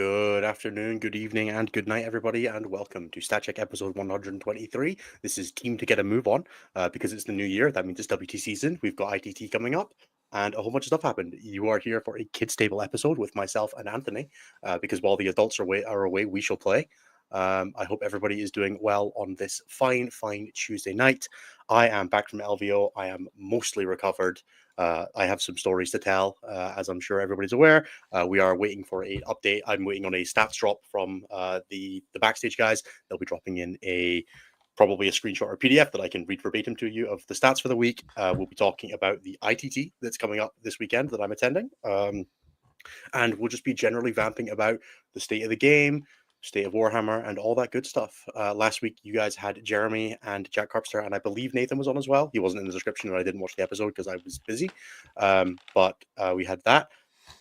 Good afternoon, good evening, and good night, everybody, and welcome to Stat Check episode 123. This is Team to Get a Move On because it's the new year. That means it's WT season. We've got ITT coming up, and a whole bunch of stuff happened. You are here for a kids' table episode with myself and Anthony because while the adults are away, we shall play. I hope everybody is doing well on this fine Tuesday night. I am back from LVO. I am mostly recovered. I have some stories to tell, as I'm sure everybody's aware. We are waiting for an update. I'm waiting on a stats drop from the backstage guys. They'll be dropping in probably a screenshot or PDF that I can read verbatim to you of the stats for the week. We'll be talking about the ITT that's coming up this weekend that I'm attending. And we'll just be generally vamping about the state of the game, state of Warhammer, and all that good stuff. Last week, you guys had Jeremy and Jack Carpster, and I believe Nathan was on as well. He wasn't in the description, and I didn't watch the episode because I was busy. But we had that.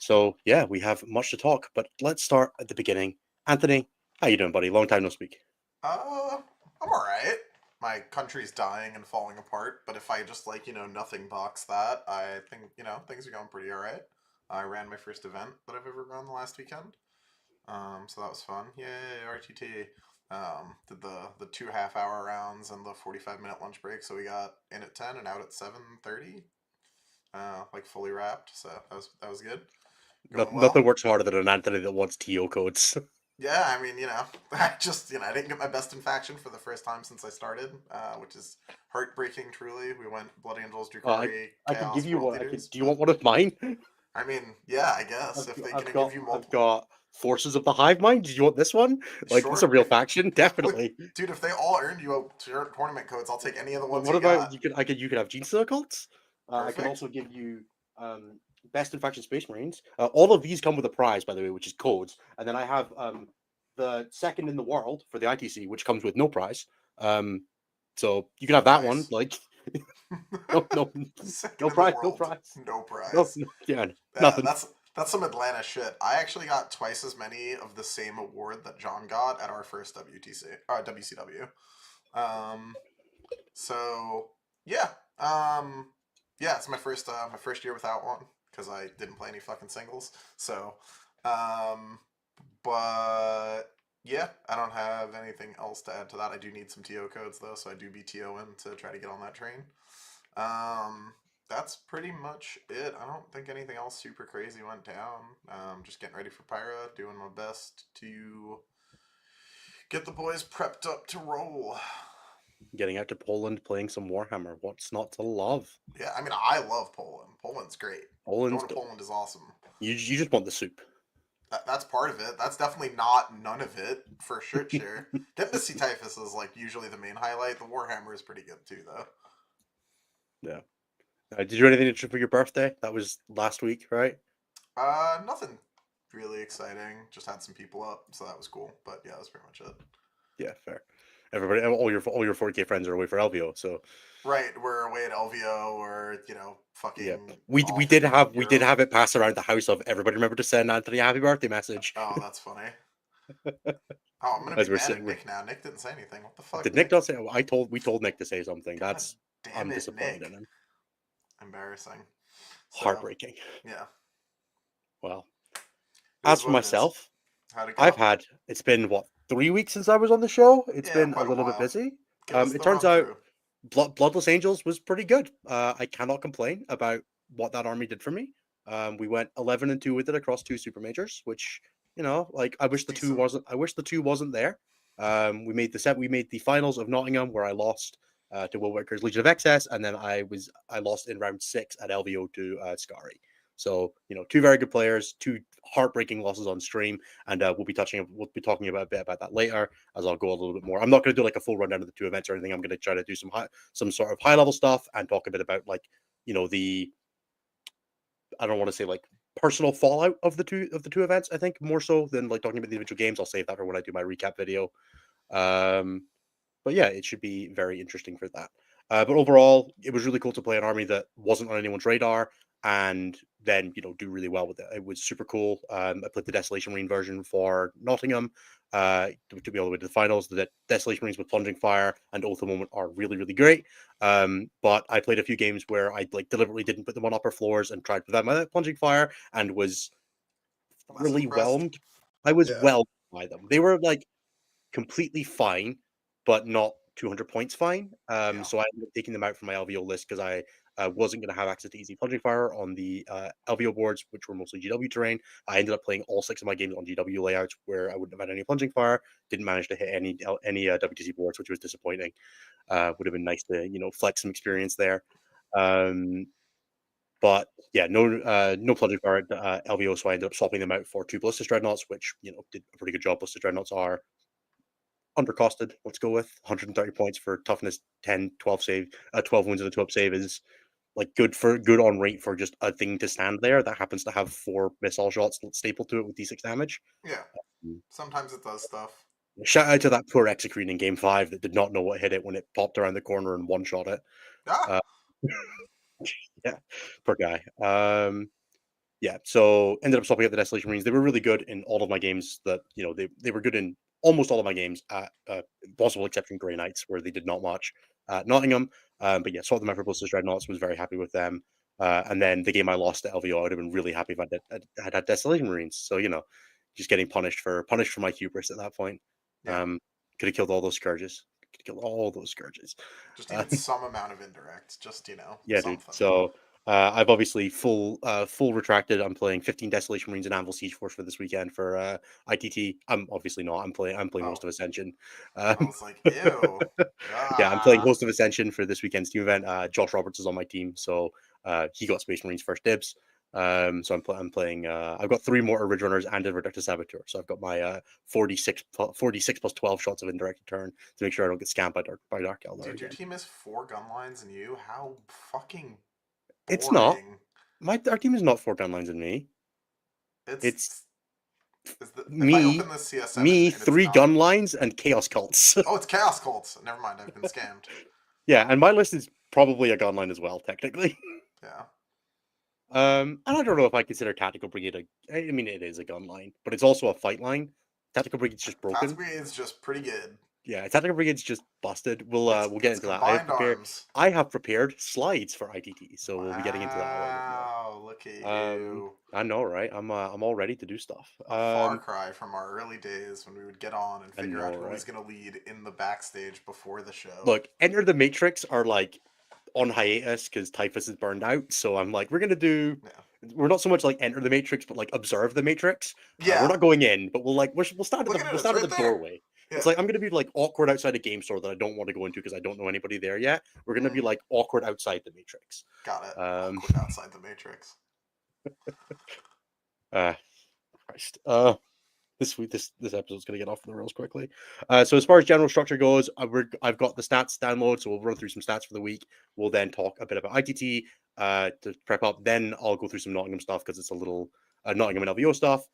So, yeah, we have much to talk, but let's start at the beginning. Anthony, how you doing, buddy? Long time no speak. I'm alright. My country's dying and falling apart, but if I just nothing box that, I think, things are going pretty alright. I ran my first event that I've ever run the last weekend. So that was fun. Yay, RTT. Did the 2 half-hour rounds and the 45-minute lunch break, so we got in at 10 and out at 7:30. Like fully wrapped, so that was good. Going Nothing well. works harder than an Anthony that wants TO codes. Yeah, I mean, I just, I didn't get my best in faction for the first time since I started, which is heartbreaking, truly. We went Blood Angels, I Drukhari, I could give Chaos, you World one. Leaders, Do you but want one of mine? I mean, yeah, I guess if they can give you I've multiple, got Forces of the Hive Mind. Do you want this one? Like, this is a sure. real faction, Look, definitely. dude, if they all earned you tournament codes, I'll take any of the But ones what you about got. you could have Gene Circles. I can Perfect. also give you Best in Faction Space Marines. All of these come with a prize, by the way, which is codes. And then I have the second in the world for the ITC, which comes with no prize. So you can have that one. Nice. Like, no, no, Second no in the prize, no world, prize, no no, prize. no yeah, Yeah, nothing. that's some Atlanta shit. I actually got twice as many of the same award that John got at our first WCW. Um, so yeah, yeah, it's my first year without one because I didn't play any fucking singles. So, um, but yeah, I don't have anything else to add to that. I do need some TO codes though, so I do be TOing to try to get on that train. Um, that's pretty much it. I don't think anything else super crazy went down. Just getting ready for Pyra, doing my best to get the boys prepped up to roll. Getting out to Poland, playing some Warhammer. What's not to love? Yeah, I mean, I love Poland. Poland's great. Poland's Going to Poland is awesome. you just want the soup. That's part of it. That's definitely not none of it, for sure. Getting to see Typhus is like usually the main highlight. The Warhammer is pretty good too, though. Yeah. Did you do anything for your birthday? That was last week, right? Nothing really exciting. Just had some people up, so that was cool. But yeah, that's pretty much it. Yeah, fair. Everybody, all your 40K friends are away for LVO, so Right, we're away at LVO or yeah. fucking We off did in have Europe. it pass around the house of everybody. Remember to send Anthony a happy birthday message Oh, that's funny. Oh, I'm gonna be as we're mad sitting. at Nick now. Nick didn't say anything. What the fuck, Did Nick Nick? not say? We told Nick to say something. God That's damn I'm it, disappointed Nick. in him. Embarrassing. So Heartbreaking. yeah, Well, it as is for what it is. myself, How'd it I've go? had it's been what 3 weeks since I was on the show. It's Yeah, been a quite a little bit while. busy. Give us It the turns run out through. Bloodless Angels was pretty good. I cannot complain about what that army did for me. We went 11-2 with it across two super majors, which like I wish It's the two decent. wasn't. I wish the two wasn't there. We made the set. We made the finals of Nottingham where I lost to Will Whitaker's Legion of Excess, and then I lost in round 6 at LVO to Scary. So two very good players, two heartbreaking losses on stream, and we'll be talking about a bit about that later as I'll go a little bit more. I'm not going to do like a full rundown of the two events or anything. I'm going to try to do some sort of high level stuff and talk a bit about like the I don't want to say like personal fallout of the two events. I think more so than like talking about the individual games. I'll save that for when I do my recap video. Um, but yeah, it should be very interesting for that. But overall, it was really cool to play an army that wasn't on anyone's radar and then do really well with it. It was super cool. I played the Desolation Marine version for Nottingham to be all the way to the finals. The Desolation Marines with Plunging Fire and Oath of Moment are really really great. But I played a few games where I like deliberately didn't put them on upper floors and tried with that Plunging Fire and was Less thoroughly impressed. whelmed I was Yeah. well by them. They were like completely fine, but not 200 points fine. Yeah. So I ended up taking them out from my LVO list because I wasn't going to have access to easy plunging fire on the LVO boards, which were mostly GW terrain. I ended up playing all 6 of my games on GW layouts where I wouldn't have had any plunging fire. Didn't manage to hit any WTC boards, which was disappointing. Would have been nice to flex some experience there. Um, but yeah, no plunging fire at LVO, so I ended up swapping them out for 2 ballistic dreadnoughts, which did a pretty good job. Ballistic dreadnoughts are undercosted. Let's go with 130 points for toughness 10, 12 save, 12 wounds and a 12 save is like good on rate for just a thing to stand there that happens to have 4 missile shots stapled to it with d6 damage. Yeah. Sometimes it does stuff. Shout out to that poor Execrete in game 5 that did not know what hit it when it popped around the corner and one shot it. Ah. Uh, yeah, poor guy. Yeah, so ended up swapping out the Desolation Marines. They were really good in all of my games. That they were good in almost all of my games, at possible exception Grey Knights, where they did not much. Nottingham, but yeah, swapped them out for Ballistic Dreadnoughts. Was very happy with them. And then the game I lost to LVO, I would have been really happy if I had Desolation Marines. So just getting punished for my hubris at that point. Yeah. Could have killed all those scourges. Could have killed all those scourges. Just even some amount of indirect. Just Yeah, dude. something. So I've obviously full retracted. I'm playing 15 Desolation Marines and Anvil Siege Force for this weekend for ITT. I'm obviously not. I'm playing Host Oh. of Ascension. I was like, ew. Yeah, I'm playing Ah. Host of Ascension for this weekend's team event. Josh Roberts is on my team, so he got Space Marines first dibs. So I'm playing. I've got 3 more Ridge Runners and a Reductive Saboteur. So I've got my 46 plus 12 shots of indirect turn to make sure I don't get scammed by Dark Eldar Dude, again. your team has 4 gun lines and you? How fucking It's not. boring. Our team is not 4 gun lines in me. It's If I me, open this CS7 and it's 3 not. gun lines and chaos cults. Oh, it's Chaos Cults. Never mind, I've been scammed. Yeah, and my list is probably a gun line as well, technically. Yeah. And I don't know if I consider Tactical Brigade I mean, it is a gun line, but it's also a fight line. Tactical Brigade's just broken. Tactical Brigade's just pretty good. Yeah, Tactical Brigade's just busted. We'll get into that. Arms. I have prepared slides for ITT, so Wow, we'll be getting into that a little bit more. Look at you. I know, right? I'm all ready to do stuff. A far cry from our early days when we would get on and figure out who was going to lead in the backstage before the show. Look, Enter the Matrix are like on hiatus because Typhus is burned out. So I'm like, we're not so much like Enter the Matrix, but like Observe the Matrix. Yeah. We're not going in, but we'll stand at the doorway. Yeah. It's like I'm gonna be like awkward outside a game store that I don't want to go into because I don't know anybody there yet. We're gonna be like awkward outside the Matrix. Got it. Awkward outside the Matrix. Christ. This episode's going to get off the rails quickly. So as far as general structure goes, I've got the stats download, so we'll run through some stats for the week. We'll then talk a bit about ITT to prep up. Then I'll go through some Nottingham stuff because it's a little Nottingham and LVO stuff.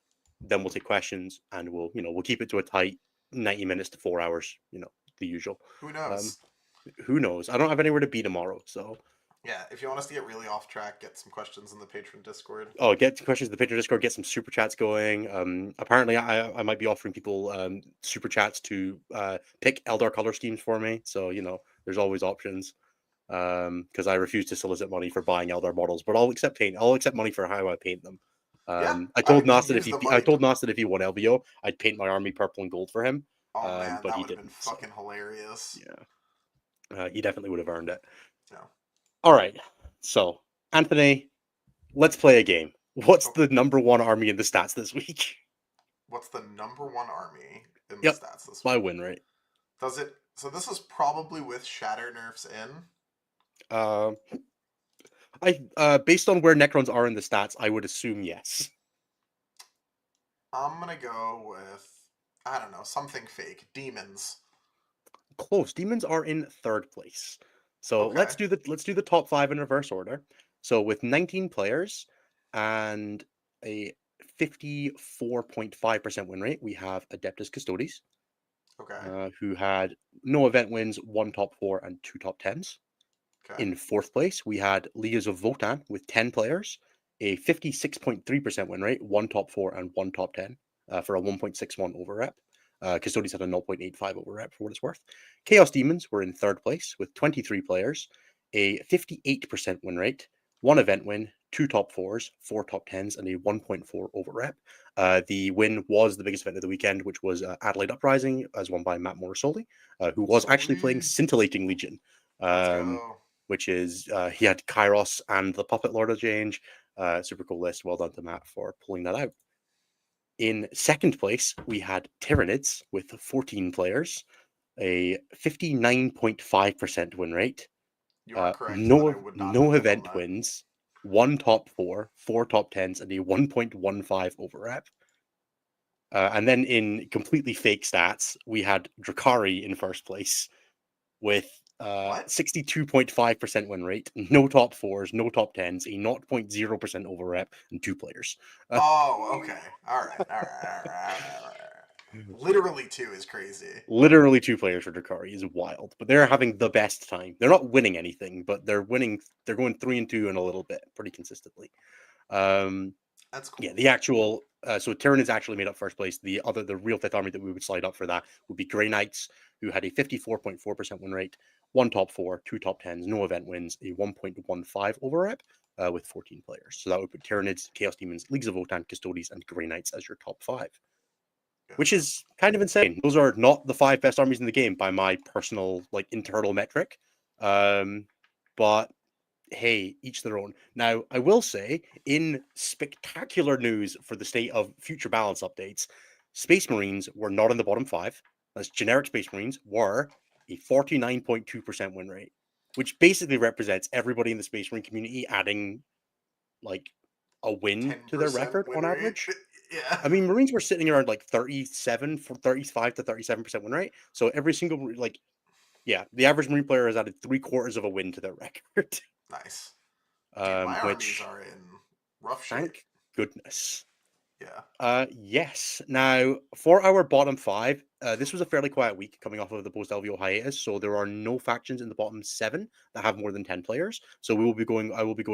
Then we'll take questions and we'll keep it to a tight 90 minutes to 4 hours. The usual. Who knows? Who knows? I don't have anywhere to be tomorrow, so. Yeah, if you want us to get really off track, get some questions in the patron Discord. Oh, get questions in the patron Discord, get some super chats going. Apparently, I might be offering people super chats to pick Eldar color schemes for me. So, there's always options. Because I refuse to solicit money for buying Eldar models, but I'll accept paint. I'll accept money for how I paint them. I told Nas that if he won LVO, I'd paint my army purple and gold for him. Oh man, but that he would have been didn't. fucking hilarious. Yeah. He definitely would have earned it. Yeah. All right. So, Anthony, let's play a game. What's the number 1 army in the stats this week? What's the number 1 army in the stats this week? My win rate. Does it? So this is probably with shatter nerfs in. Based on where Necrons are in the stats, I would assume yes. I'm gonna go with, I don't know, something fake. Demons. Close. Demons are in 3rd place. So let's do the top 5 in reverse order. So with 19 players and a 54.5% win rate, we have Adeptus Custodes. Okay. Who had no event wins, 1 top 4 and 2 top 10s. Okay. In 4th place, we had Legions of Votan with 10 players, a 56.3% win rate, 1 top 4 and 1 top 10 for a 1.61 over rep. Custodes had a 0.85 over rep for what it's worth. Chaos Demons were in 3rd place with 23 players, a 58% win rate, 1 event win, 2 top 4s, 4 top 10s, and a 1.4 over rep. The win was the biggest event of the weekend, which was Adelaide Uprising, as won by Matt Morrisoli, who was actually playing Scintillating Legion, Let's go. which is he had Kairos and the Puppet Lord of Change. Super cool list. Well done to Matt for pulling that out. In second place, we had Tyranids with 14 players, a 59.5% win rate. You are correct that I No would not have no picked on event that. wins, 1 top 4, 4 top 10s, and a 1.15 over rep. And then in completely fake stats, we had Drakari in first place with What? 62.5% win rate, no top 4s, no top 10s, a 0.0% over rep, and 2 players. Oh, okay. All right. All right. All right. All right. All right. Literally 2 is crazy. Literally 2 players for Drakari is wild, but they're having the best time. They're not winning anything, but they're winning. They're going 3-2 in a little bit, pretty consistently. That's cool. Yeah, the actual so Tyranids actually made up first place. The real fifth army that we would slide up for that would be Grey Knights, who had a 54.4% win rate, 1 top 4, 2 top 10s, no event wins, a 1.15 over rep with 14 players. So that would put Tyranids, Chaos Demons, Leagues of Votann, Custodies, and Grey Knights as your top 5. Gotcha. Which is kind of insane. Those are not the 5 best armies in the game by my personal internal metric. But hey, each their own. Now, I will say, in spectacular news for the state of future balance updates, Space Marines were not in the bottom 5. As generic Space Marines were a 49.2% win rate, which basically represents everybody in the Space Marine community adding like a win to their 10% record win on rate. average. Yeah. I mean, Marines were sitting around like 35 to 37% win rate. So every single the average Marine player has added 3/4 of a win to their record. Nice. Dude, my armies Which are in rough shape. thank goodness. Yeah. Yes. Now, for our bottom 5, this was a fairly quiet week coming off of the post LVO hiatus, so there are no factions in the bottom 7 that have more than 10 players. So I will be going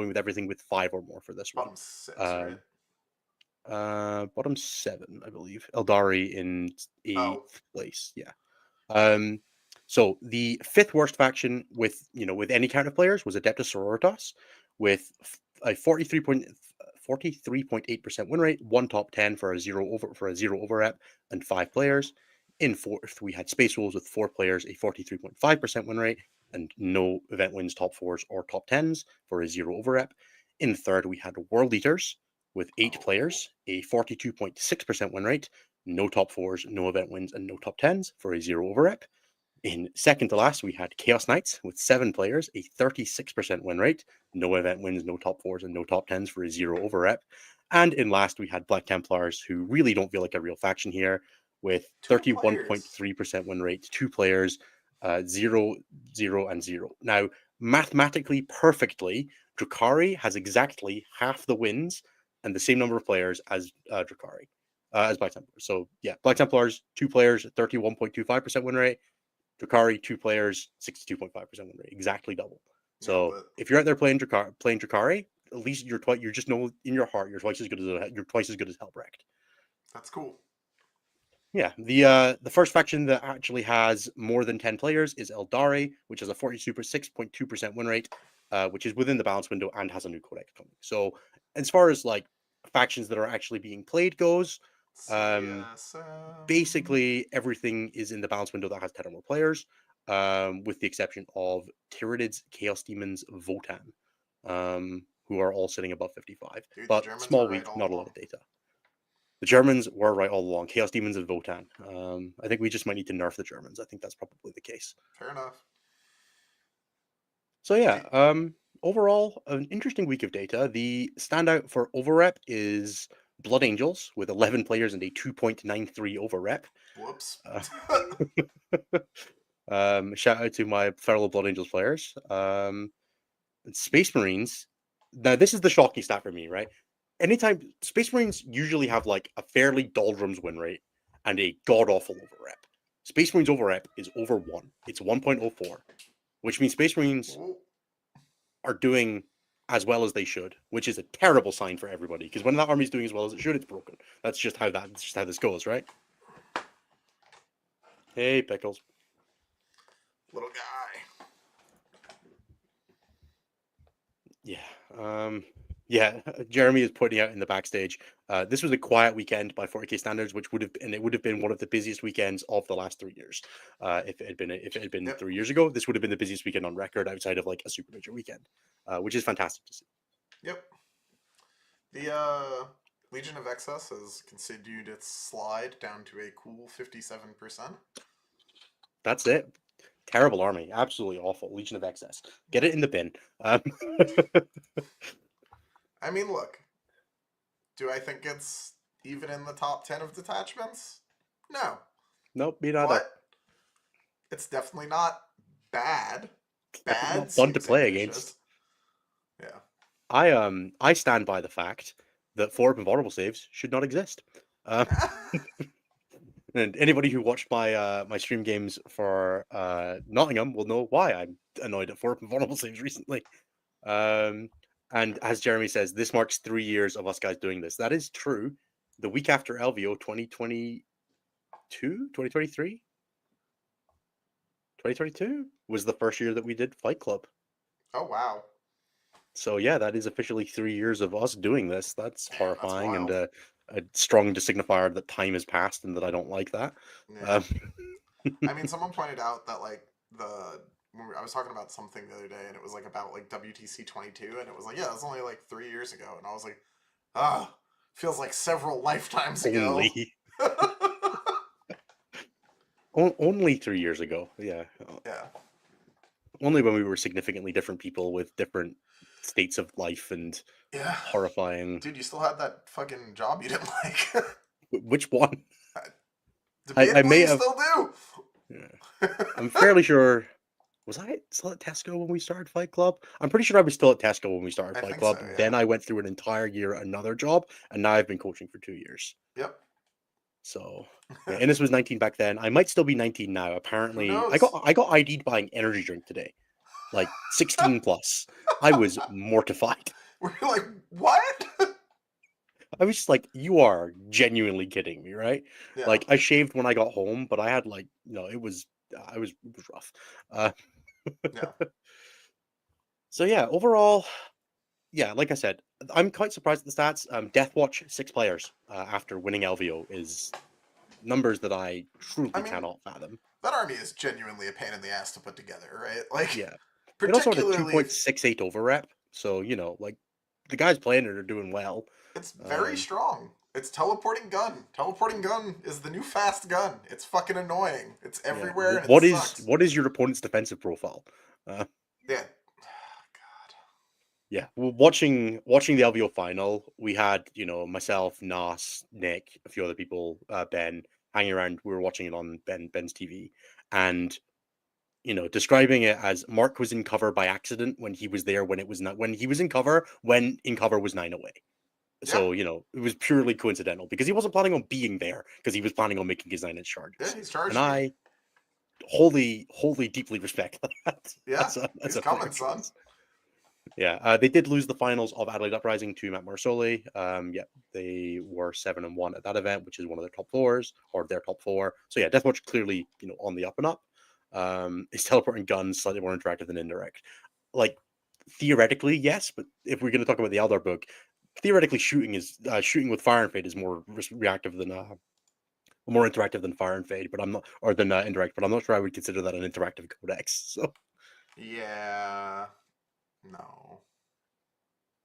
with everything with 5 or more for this one. Bottom 6, right? Bottom 7, I believe. Eldari in 8th place. Yeah. So the 5th worst faction with any count of players was Adeptus Sororitas with a 43.8% win rate, 1 top 10 for a 0 over rep, and 5 players. In 4th, we had Space Wolves with 4 players, a 43.5% win rate, and no event wins top 4s or top 10s for a 0 over rep. In 3rd, we had World Eaters with 8 players, a 42.6% win rate, no top 4s, no event wins, and no top 10s for a 0 over rep. In second to last, we had Chaos Knights with 7 players, a 36% win rate, no event wins, no top 4s, and no top 10s for a 0 over rep. And in last, we had Black Templars, who really don't feel like a real faction here, with 31.3% win rate, 2 players, 0, 0, and 0. Now, mathematically, perfectly, Drakari has exactly half the wins and the same number of players as Drakari, as Black Templars. So, yeah, Black Templars, 2 players, 31.25% win rate. Drakari, 2 players, 62.5% win rate, exactly double. So if you're out there playing Drakari, at least you just know in your heart you're twice as good as Helbrecht. That's cool. Yeah, the first faction that actually has more than 10 players is Eldari, which has a 46.2% win rate, which is within the balance window and has a new codex coming. So as far as factions that are actually being played goes, basically everything is in the balance window that has 10 or more players, with the exception of Tyranids, Chaos Demons, Votann, who are all sitting above 55. Dude, but small right week, not a lot of data. The Germans were right all along. Chaos Demons and Votann. I think we just might need to nerf the Germans. I think that's probably the case. Fair enough. So yeah, overall, an interesting week of data. The standout for overrep is Blood Angels with 11 players and a 2.93 overrep. Whoops. Shout out to my fellow Blood Angels players. Space Marines. Now, this is the shocking stat for me, right? Anytime Space Marines usually have a fairly doldrums win rate and a god awful overrep. Space Marines overrep is over 1. It's 1.04, which means Space Marines are doing as well as they should, which is a terrible sign for everybody. Because when that army is doing as well as it should, it's broken. That's just how this goes, right? Hey, Pickles. Little guy. Yeah. Yeah, Jeremy is pointing out in the backstage. This was a quiet weekend by 40k standards, which would have been one of the busiest weekends of the last 3 years. If it had been Yep. 3 years ago, this would have been the busiest weekend on record outside of like a super major weekend, which is fantastic to see. Yep. The Legion of Excess has continued its slide down to a cool 57%. That's it. Terrible army, absolutely awful. Legion of Excess. Get it in the bin. I mean, look, do I think it's even in the top 10 of detachments? No. Nope, me neither. But it's definitely not bad. Definitely Bad not fun to seems play ambitious. against. Yeah. I stand by the fact that 4 vulnerable saves should not exist. Um, and anybody who watched my stream games for Nottingham will know why I'm annoyed at 4 vulnerable saves recently. And as Jeremy says, this marks 3 years of us guys doing this. That is true. The week after LVO 2022, 2022 was the first year that we did Fight Club. Oh, wow. So yeah, that is officially 3 years of us doing this. That's Damn, that's horrifying and wild. a strong signifier that time has passed and that I don't like that. Yeah. Um, I mean, someone pointed out that, like, I was talking about something the other day, and it was, like, about, like, WTC 22, and it was like, yeah, it was only, like, 3 years ago. And I was like, ah, feels like several lifetimes ago. only only 3 years ago. Yeah, Yeah. only when we were significantly different people with different states of life and Yeah. horrifying. Dude, you still had that fucking job you didn't like. Which one? I Debatably, may you have. still do. Yeah, I'm fairly sure. Was I still at Tesco when we started Fight Club? I'm pretty sure I was still at Tesco when we started I Fight think so, Club. yeah. Then I went through an entire year, another job, and now I've been coaching for 2 years. Yep. So yeah, Innes was 19 back then. I might still be 19 now. Who Apparently, knows? I got ID'd buying energy drink today, like 16 plus. I was mortified. We're like, what? I was just like, you are genuinely kidding me, right? Yeah. Like I shaved when I got home, but I had like it was it was rough. Uh, Yeah. so yeah, overall, yeah, like I said, I'm quite surprised at the stats. Death Watch 6 players after winning LVO is numbers that I I truly mean, cannot fathom. that army is genuinely a pain in the ass to put together, right? Like, Yeah. It also had a particularly if 2.68 over rep. So, like the guys playing it are doing well. it's very Um, strong. It's teleporting gun. Teleporting gun is the new fast gun. It's fucking annoying. It's yeah. everywhere and it sucks. What is your opponent's defensive profile? Uh, Yeah. God. yeah. Well, watching the LVO final, we had, myself, Nas, Nick, a few other people, Ben, hanging around. We were watching it on Ben's TV. And describing it as Mark was in cover by accident when he was there when it was not when he was in cover when in cover was 9 away. Yeah. So it was purely coincidental because he wasn't planning on being there because he was planning on making his 9-inch Yeah, charges. he's And charging you. I wholly deeply respect that Yeah. as He's a player coming, son. choice. Yeah, they did lose the finals of Adelaide Uprising to Matt Marsoli. Yeah, they were 7-1 at that event, which is one of their top fours or their top four. So yeah, Deathwatch clearly on the up and up. Is teleporting guns slightly more interactive than indirect? Like theoretically, yes, but if we're going to talk about the Eldar book, theoretically shooting with fire and fade is more reactive than more interactive than fire and fade, but I'm not or than indirect, but I'm not sure I would consider that an interactive codex. So Yeah. No.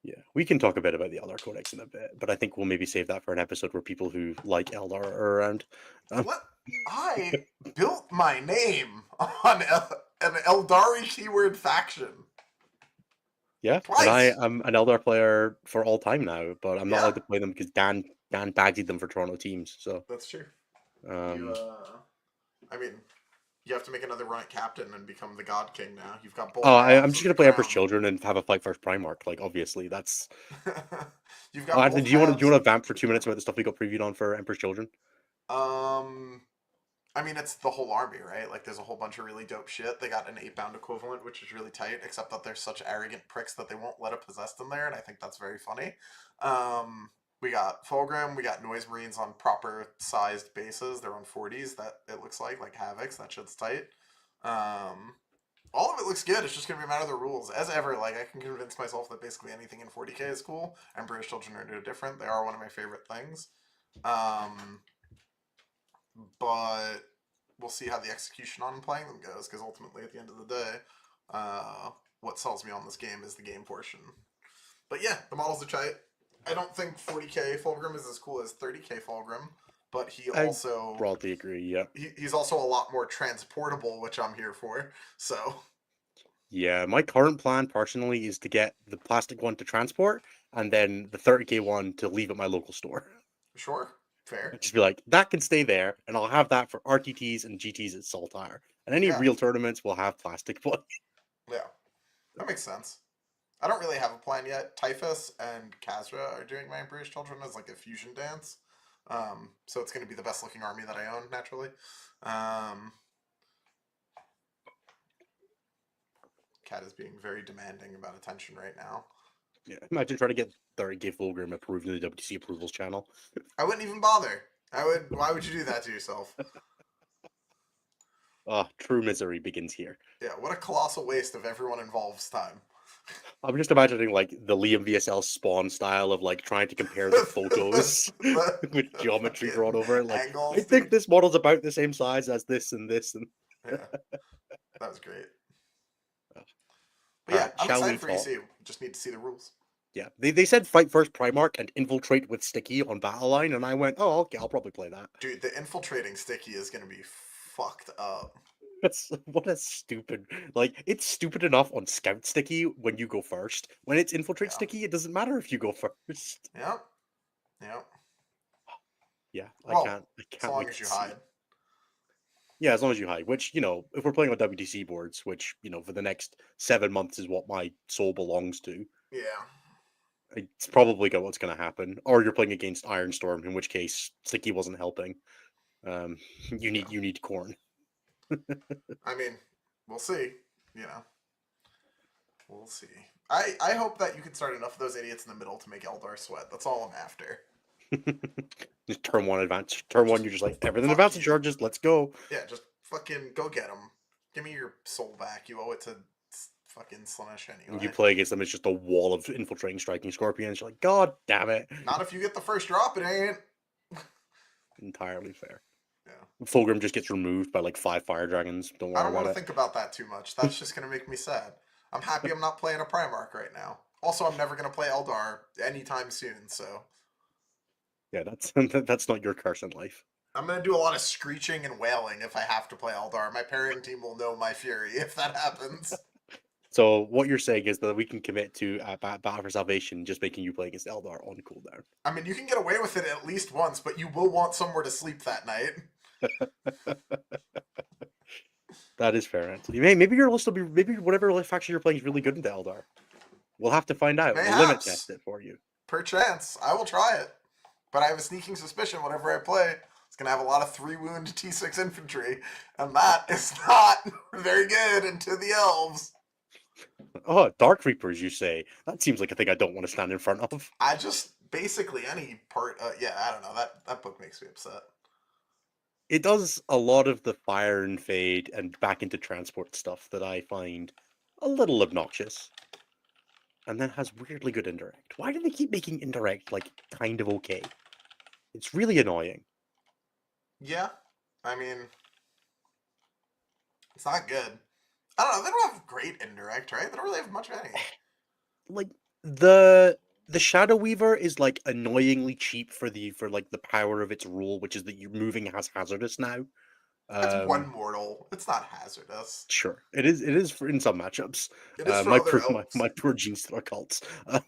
yeah, we can talk a bit about the Eldar Codex in a bit, but I think we'll maybe save that for an episode where people who like Eldar are around. Um, What? I built my name on an Eldari keyword faction. yeah, and I Twice. am an Eldar player for all time now, but I'm not Yeah, allowed to play them because Dan bagged them for Toronto teams. So that's true. You, um, I mean, you have to make another run at captain and become the God King now. You've got oh, both I'm halves just of the gonna play Emperor's crown. Children and have a fight first Primarch. Like obviously, that's. You've Oh, got Anthony, both do you halves want to vamp of for the 2 minutes crown. about the stuff we got previewed on for Emperor's Children? Um, I mean, it's the whole army, right? Like, there's a whole bunch of really dope shit. They got an 8-bound equivalent, which is really tight, except that they're such arrogant pricks that they won't let a possessed in there, and I think that's very funny. We got Fulgrim, we got Noise Marines on proper sized bases. They're on 40s, that it looks like Havocs. That shit's tight. Um, All of it looks good. It's just gonna be a matter of the rules. As ever, like I can convince myself that basically anything in 40k is cool, and British children are no different. They are one of my favorite things. Um, but we'll see how the execution on playing them goes, because ultimately, at the end of the day, what sells me on this game is the game portion. But yeah, the models are tight. I don't think 40k Fulgrim is as cool as 30k Fulgrim, but he I also broadly agree. Yeah. he's also a lot more transportable, which I'm here for. So Yeah, my current plan personally is to get the plastic one to transport and then the 30k one to leave at my local store. sure, fair, And just be like, that can stay there, and I'll have that for RTTs and GTs at Saltire. And any yeah, real tournaments will have plastic one. yeah, that makes sense. I don't really have a plan yet. Typhus and Kazra are doing my British Children as like a fusion dance. So it's going to be the best looking army that I own, naturally. Um, Cat is being very demanding about attention right now. Yeah, imagine trying to get 30k Fulgrim approved in the WTC approvals channel. I wouldn't even bother. I would. Why would you do that to yourself? True misery begins here. Yeah, what a colossal waste of everyone involved's time. I'm just imagining like the Liam VSL spawn style of like trying to compare the photos with The geometry drawn fucking over it. Like, I angles, think dude. this model's about the same size as this and this. And Yeah, that was great. But all yeah, right, I'm shall we excited for talk? ECU. Just need to see the rules. Yeah, they said fight first Primarch and infiltrate with Sticky on Battle Line, and I went, oh, okay, I'll probably play that. Dude, the infiltrating sticky is gonna be fucked up. That's what a stupid like. It's stupid enough on Scout Sticky when you go first. When it's infiltrate Yeah. Sticky, it doesn't matter if you go first. Yep. Yep. Yeah, I Well, can't. I so can't long wait as to you see. hide. Yeah, as long as you hide. Which if we're playing on WTC boards, which for the next 7 months is what my soul belongs to. Yeah. It's probably what's going to happen. Or you're playing against Ironstorm, in which case Sticky wasn't helping. Um, you Yeah. need corn. I mean, we'll see. You know, we'll see. I hope that you can start enough of those idiots in the middle to make Eldar sweat. That's all I'm after. Just turn one advance. Turn one, Just you're just like everything fuck advanced you. charges. Let's go. Yeah, just fucking go get them. Give me your soul back. You owe it to fucking Slanesh And you anyway. play against them, it's just a wall of infiltrating, striking scorpions. You're like, God damn it! Not if you get the first drop, it ain't. Entirely fair. Yeah. Fulgrim just gets removed by like 5 fire dragons. Don't I worry don't want about to it. think about that too much. That's just gonna make me sad. I'm happy I'm not playing a Primarch right now. Also, I'm never gonna play Eldar anytime soon, so Yeah, that's that's not your curse in life. I'm gonna do a lot of screeching and wailing if I have to play Eldar. My pairing team will know my fury if that happens. So what you're saying is that we can commit to Battle for Salvation, just making you play against Eldar on cooldown. I mean, you can get away with it at least once, but you will want somewhere to sleep that night. That is fair, Anthony. Maybe your list will be maybe whatever faction you're playing is really good into Eldar. We'll have to find out. We'll limit test Mayhaps, it for you. perchance, I will try it. But I have a sneaking suspicion whatever I play, it's gonna have a lot of 3-wound T6 infantry, and that is not very good into the elves. Oh, Dark Reapers, you say? That seems like a thing I don't want to stand in front of. I just basically any part. Yeah, I don't know. That book makes me upset. It does a lot of the fire and fade and back into transport stuff that I find a little obnoxious. And then has weirdly good indirect. Why do they keep making indirect like kind of okay? It's really annoying. Yeah, I mean, it's not good. I don't know. They don't have great indirect, right? They don't really have much of any. Like the Shadow Weaver is like annoyingly cheap for like the power of its rule, which is that you're moving as hazardous now. It's one Um, mortal. It's not hazardous. sure, it is for in some matchups. It is for My other poor elves. my poor Gene Stealer cults. Uh,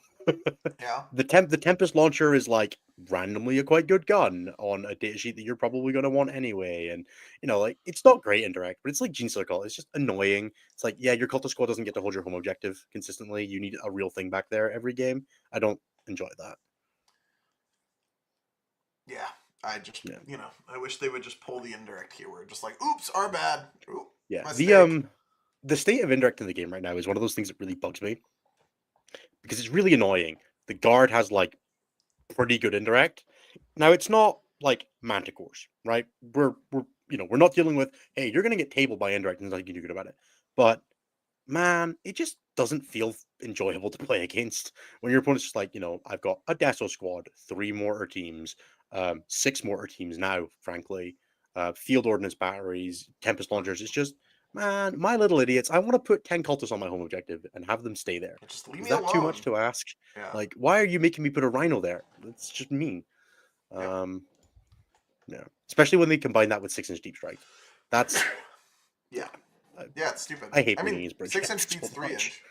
Yeah. the Tempest launcher is like randomly a quite good gun on a datasheet that you're probably going to want anyway, and like it's not great indirect, but it's like Gene Stealer cult. It's just annoying. It's like yeah, your cultist squad doesn't get to hold your home objective consistently. You need a real thing back there every game. I don't enjoy that. Yeah. I just, Yeah, I wish they would just pull the indirect keyword. Just like, oops, our bad. Oop, yeah. mistake. The state of indirect in the game right now is one of those things that really bugs me because it's really annoying. The guard has like pretty good indirect. Now it's not like manticores, right? We're not dealing with hey, you're gonna get tabled by indirect and there's nothing you can do good about it. But man, it just doesn't feel enjoyable to play against when your opponent's just like, I've got a Deso squad, 3 mortar teams, 6 mortar teams now, frankly, field ordnance batteries, Tempest launchers. It's just, man, my little idiots. I want to put 10 cultists on my home objective and have them stay there. Just leave Is me that too much alone. to ask? Yeah. Like, why are you making me put a rhino there? That's just mean. Yep. Yeah, especially when they combine that with 6-inch deep strike. That's Yeah. I, Yeah, it's stupid. I hate I playing mean, against Bridgehead 6-inch so beats 3 much. inch.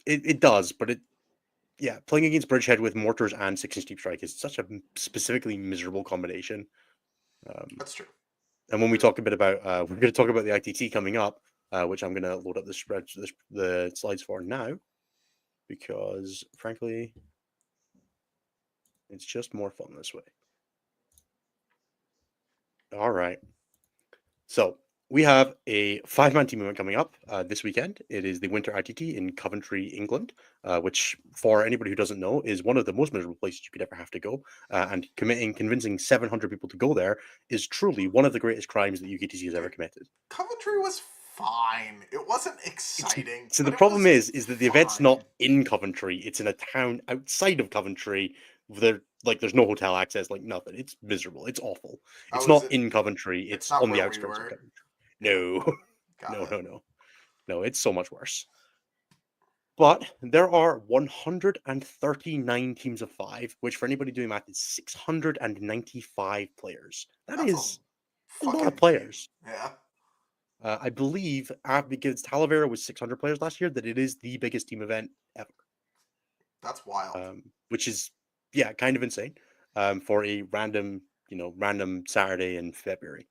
It does, but playing against Bridgehead with mortars and 6-inch deep strike is such a specifically miserable combination. That's true. And when we talk a bit about, we're going to talk about the ITT coming up, which I'm going to load up the slides for now, because frankly, it's just more fun this way. All right. So we have a 5-man team event coming up this weekend. It is the Winter ITT in Coventry, England, which, for anybody who doesn't know, is one of the most miserable places you could ever have to go. And convincing 700 people to go there is truly one of the greatest crimes that UKTC has ever committed. Coventry was fine. It wasn't exciting. So but the it problem was is that the event's fine. not in Coventry; it's in a town outside of Coventry. There's no hotel access, like nothing. It's miserable. It's awful. It's Oh, is not it? in Coventry. It's It's not on the where we outskirts of were. Coventry. Yeah, No, got no, it. no, no, no. It's so much worse. But there are 139 teams of 5, which for anybody doing math is 695 players. That That's a is a lot of fucking team. players. Yeah. I believe, because Talavera was 600 players last year, that it is the biggest team event ever. That's wild. Which is, kind of insane for a random Saturday in February.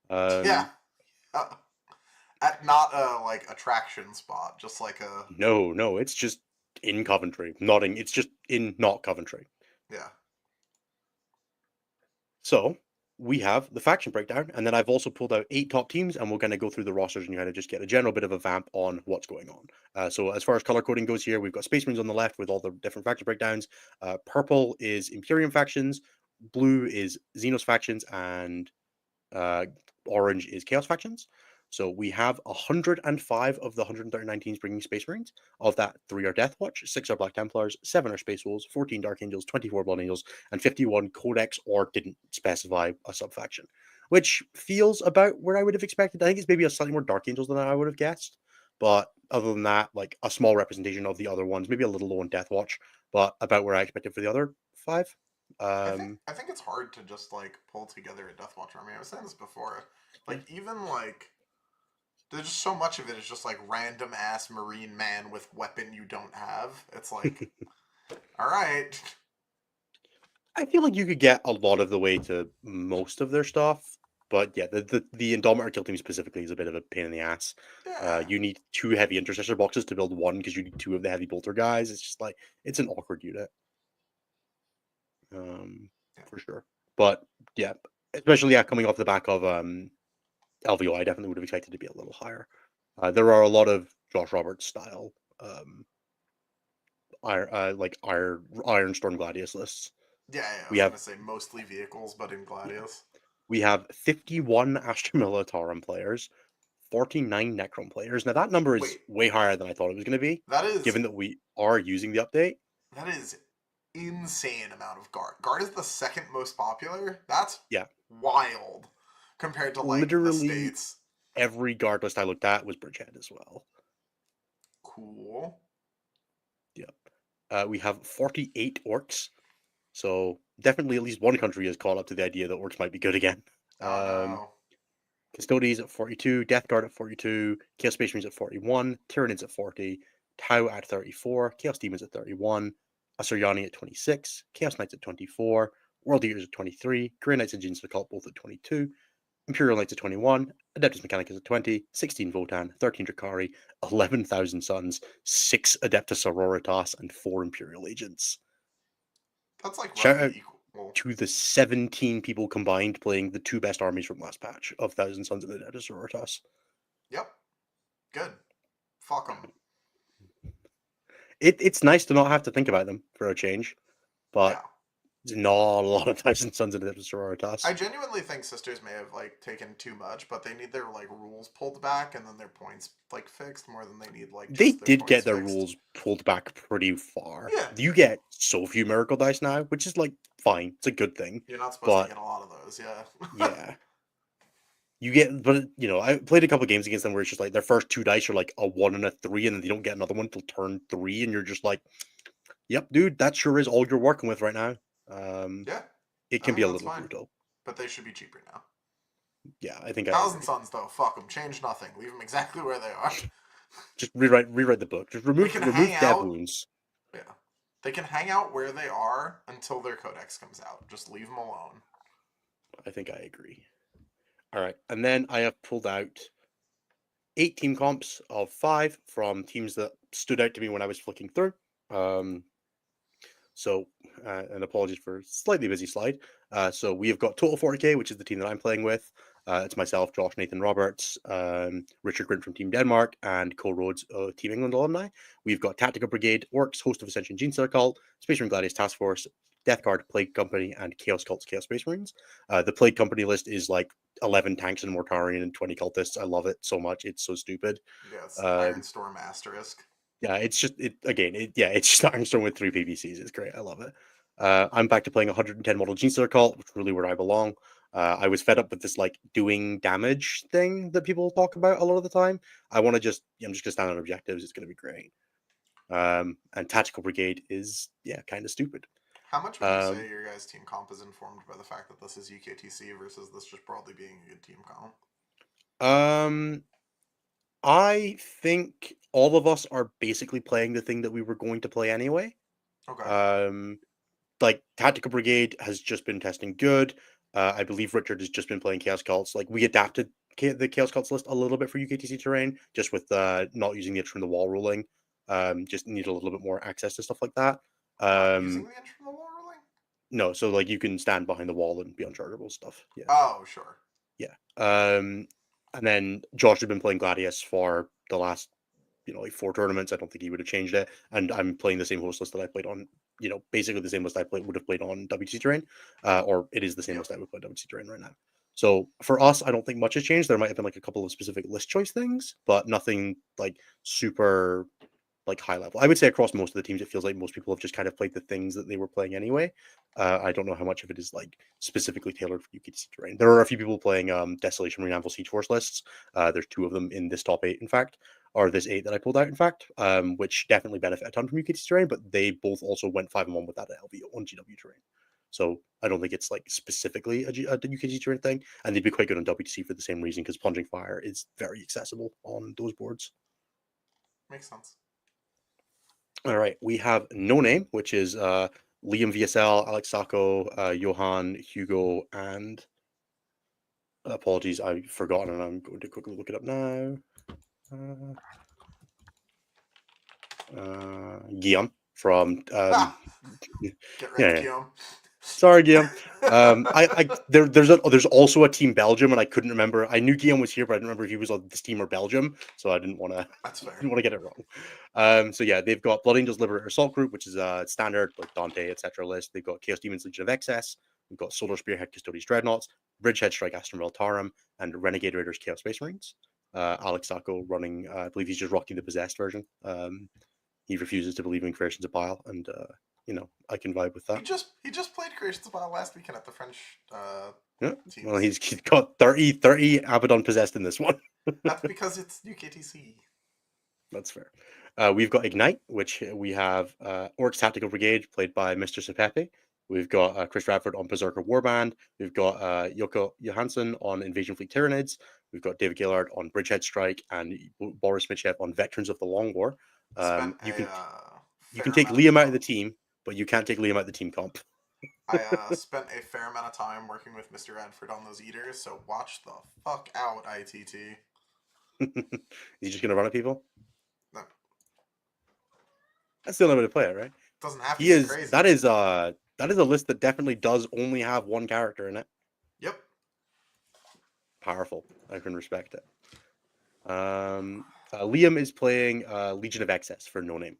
Yeah. At not a like attraction spot, just like a No, it's just in Coventry. It's just in not Coventry. yeah. So we have the faction breakdown, and then I've also pulled out 8 top teams, and we're going to go through the rosters and kind of just get a general bit of a vamp on what's going on. So as far as color coding goes here, we've got Space Marines on the left with all the different faction breakdowns. Purple is Imperium factions, blue is Xenos factions, and orange is Chaos factions. So we have 105 of the 139 teams bringing Space Marines. Of that, 3 are Death Watch, 6 are Black Templars, 7 are Space Wolves, 14 Dark Angels, 24 Blood Angels, and 51 Codex or didn't specify a subfaction, which feels about where I would have expected. I think it's maybe a slightly more Dark Angels than I would have guessed. But other than that, like a small representation of the other ones, maybe a little low on Death Watch, but about where I expected for the other 5. I think it's hard to just like pull together a Deathwatch army. I was saying this before. Like even like there's just so much of it is just like random ass marine man with weapon you don't have. It's like all right. I feel like you could get a lot of the way to most of their stuff, but yeah, the Indomitor kill team specifically is a bit of a pain in the ass. Yeah. You need 2 heavy intercessor boxes to build one because you need 2 of the heavy bolter guys. It's just like it's an awkward unit, for sure. But yeah, especially coming off the back of LVO, I definitely would have expected to be a little higher. There are a lot of Josh Roberts style, Iron Storm Gladius lists. Yeah, I We was have gonna say mostly vehicles, but in Gladius. We have 51 Astra Militarum players, 49 Necron players. Now, that number is Wait, way higher than I thought it was going to be, that is given that we are using the update. that is insane amount of guard. Guard is the second most popular. That's Yeah, wild compared to like the literally states. every guard list I looked at was Bridgehead as well. Cool. Yep. We have 48 orcs. So definitely at least one country has caught up to the idea that orcs might be good again. Oh no. Custodes at 42, Death Guard at 42, Chaos Space Marines at 41, Tyranids at 40, Tau at 34, Chaos Demons at 31, Asuryani at 26, Chaos Knights at 24, World Eaters at 23, Grey Knights and Jeans of the Cult both at 22, Imperial Knights at 21, Adeptus Mechanicus at 20, 16 Votan, 13 Drakari, 11,000 Suns, 6 Adeptus Sororitas, and 4 Imperial Agents. That's like Shout out roughly equal. to the 17 people combined playing the 2 best armies from last patch of Thousand Sons and Adeptus Sororitas. Yep. Good. Fuck them. It's nice to not have to think about them for a change, but not a lot of Tyson Sons in the I sororitas. genuinely think sisters may have like taken too much, but they need their like rules pulled back and then their points like fixed more than they need like They just their did points get their fixed. rules pulled back pretty far. Yeah, You get so few miracle dice now, which is like fine. It's a good thing. you're not supposed to But get a lot of those. Yeah. yeah, you get. But you know, I played a couple games against them where it's just like their first two dice are like a 1 and a 3, and then they don't get another one till turn 3, and you're just like, "Yep, dude, that sure is all you're working with right now." Um, Yeah, it I can be think a that's little fine, brutal. but they should be cheaper now. Yeah, I think I Thousand agree. Suns though, fuck them. Change nothing. Leave them exactly where they are. Just rewrite the book. Just They can hang remove dev out. wounds. Yeah, they can hang out where they are until their codex comes out. Just leave them alone. I think I agree. All right, and then I have pulled out 8 team comps of 5 from teams that stood out to me when I was flicking through. Um, so, and apologies for a slightly busy slide. So we have got Total 40K, which is the team that I'm playing with. It's myself, Josh, Nathan Roberts, Richard Grint from Team Denmark, and Cole Rhodes, Team England alumni. We've got Tactical Brigade, Orcs, Host of Ascension, Gene Cult, Space Marine Gladius Task Force, Death Guard, Plague Company, and Chaos Cults, Chaos Space Marines. The Plague Company list is like 11 tanks and Mortarian and 20 cultists. I love it so much. It's so stupid. Yeah, it's Iron Um, Storm asterisk. yeah, it's just it's just Armstrong with 3 PVCs. It's great. I love it. I'm back to playing 110 model Gene Cult, which is really where I belong. I was fed up with this like doing damage thing that people talk about a lot of the time. I'm just gonna stand on objectives. It's gonna be great. And Tactical Brigade is kind of stupid. How much would you Um, say your guys' team comp is informed by the fact that this is UKTC versus this just broadly being a good team comp? um, I think all of us are basically playing the thing that we were going to play anyway. Okay. Um, like Tactical Brigade has just been testing good. I believe Richard has just been playing Chaos Cults. Like we adapted the Chaos Cults list a little bit for UKTC terrain, just with not using the itch from the wall ruling. Just need a little bit more access to stuff like that. Not using Um, the inch from the wall ruling? no, so like you can stand behind the wall and be unchargeable stuff. Yeah, Oh, sure. yeah. And then Josh had been playing Gladius for the last like 4 tournaments. I don't think he would have changed it. And I'm playing the same host list that I played on, basically the same list I would have played on WTC terrain, or it is the same Yep. list I would play WTC terrain right now. So for us, I don't think much has changed. There might have been like a couple of specific list choice things, but nothing like super like high level. I would say across most of the teams, it feels like most people have just kind of played the things that they were playing anyway. I don't know how much of it is like specifically tailored for UKTC terrain. There are a few people playing Desolation Marine Anvil Siege Force lists. There's 2 of them in this top 8, in fact, or this 8 that I pulled out, in fact, which definitely benefit a ton from UKTC terrain, but they both also went 5-1 without an LVO on GW terrain. So I don't think it's like specifically a UKTC terrain thing, and they'd be quite good on WTC for the same reason because Plunging Fire is very accessible on those boards. Makes sense. All right, we have No Name, which is Liam VSL, Alex Sacco, Johan, Hugo, and apologies, I've forgotten, and I'm going to quickly look it up now. Guillaume from Ah! yeah, Get wrecked, yeah. Guillaume. Sorry, Guillaume. There's also a team Belgium, and I couldn't remember. I knew Guillaume was here, but I didn't remember if he was on this team or Belgium, so I didn't want to That's fair. didn't want to get it wrong. So yeah, they've got Blood Angels Liberator Assault Group, which is a standard like Dante, etc. list. They've got Chaos Demons Legion of Excess. We've got Solar Spearhead Custodes Dreadnoughts, Bridgehead Strike Astron Veltarum, and Renegade Raiders Chaos Space Marines. Alex Sacco running, I believe he's just rocking the Possessed version. He refuses to believe in Creations of Bile, and I can vibe with that. He just played Creations of Bile last weekend at the French Yeah. teams. Well, he's got 30 Abaddon Possessed in this one. That's because it's UKTC. That's fair. We've got Ignite, which we have Orcs Tactical Brigade, played by Mr. Sepepe. We've got Chris Radford on Berserker Warband. We've got Yoko Johansson on Invasion Fleet Tyranids. We've got David Gillard on Bridgehead Strike and Boris Mitchev on Veterans of the Long War. Spent You a can fair take amount of Liam out of the team, but you can't take Liam out of the team comp. I spent a fair amount of time working with Mr. Radford on those eaters, so watch the fuck out, ITT. He's just gonna run at people. No, That's the only way to play it, right? doesn't have to He get is. crazy. That is a list that definitely does only have one character in it. Yep. Powerful. I can respect it. Liam is playing Legion of Excess for No Name.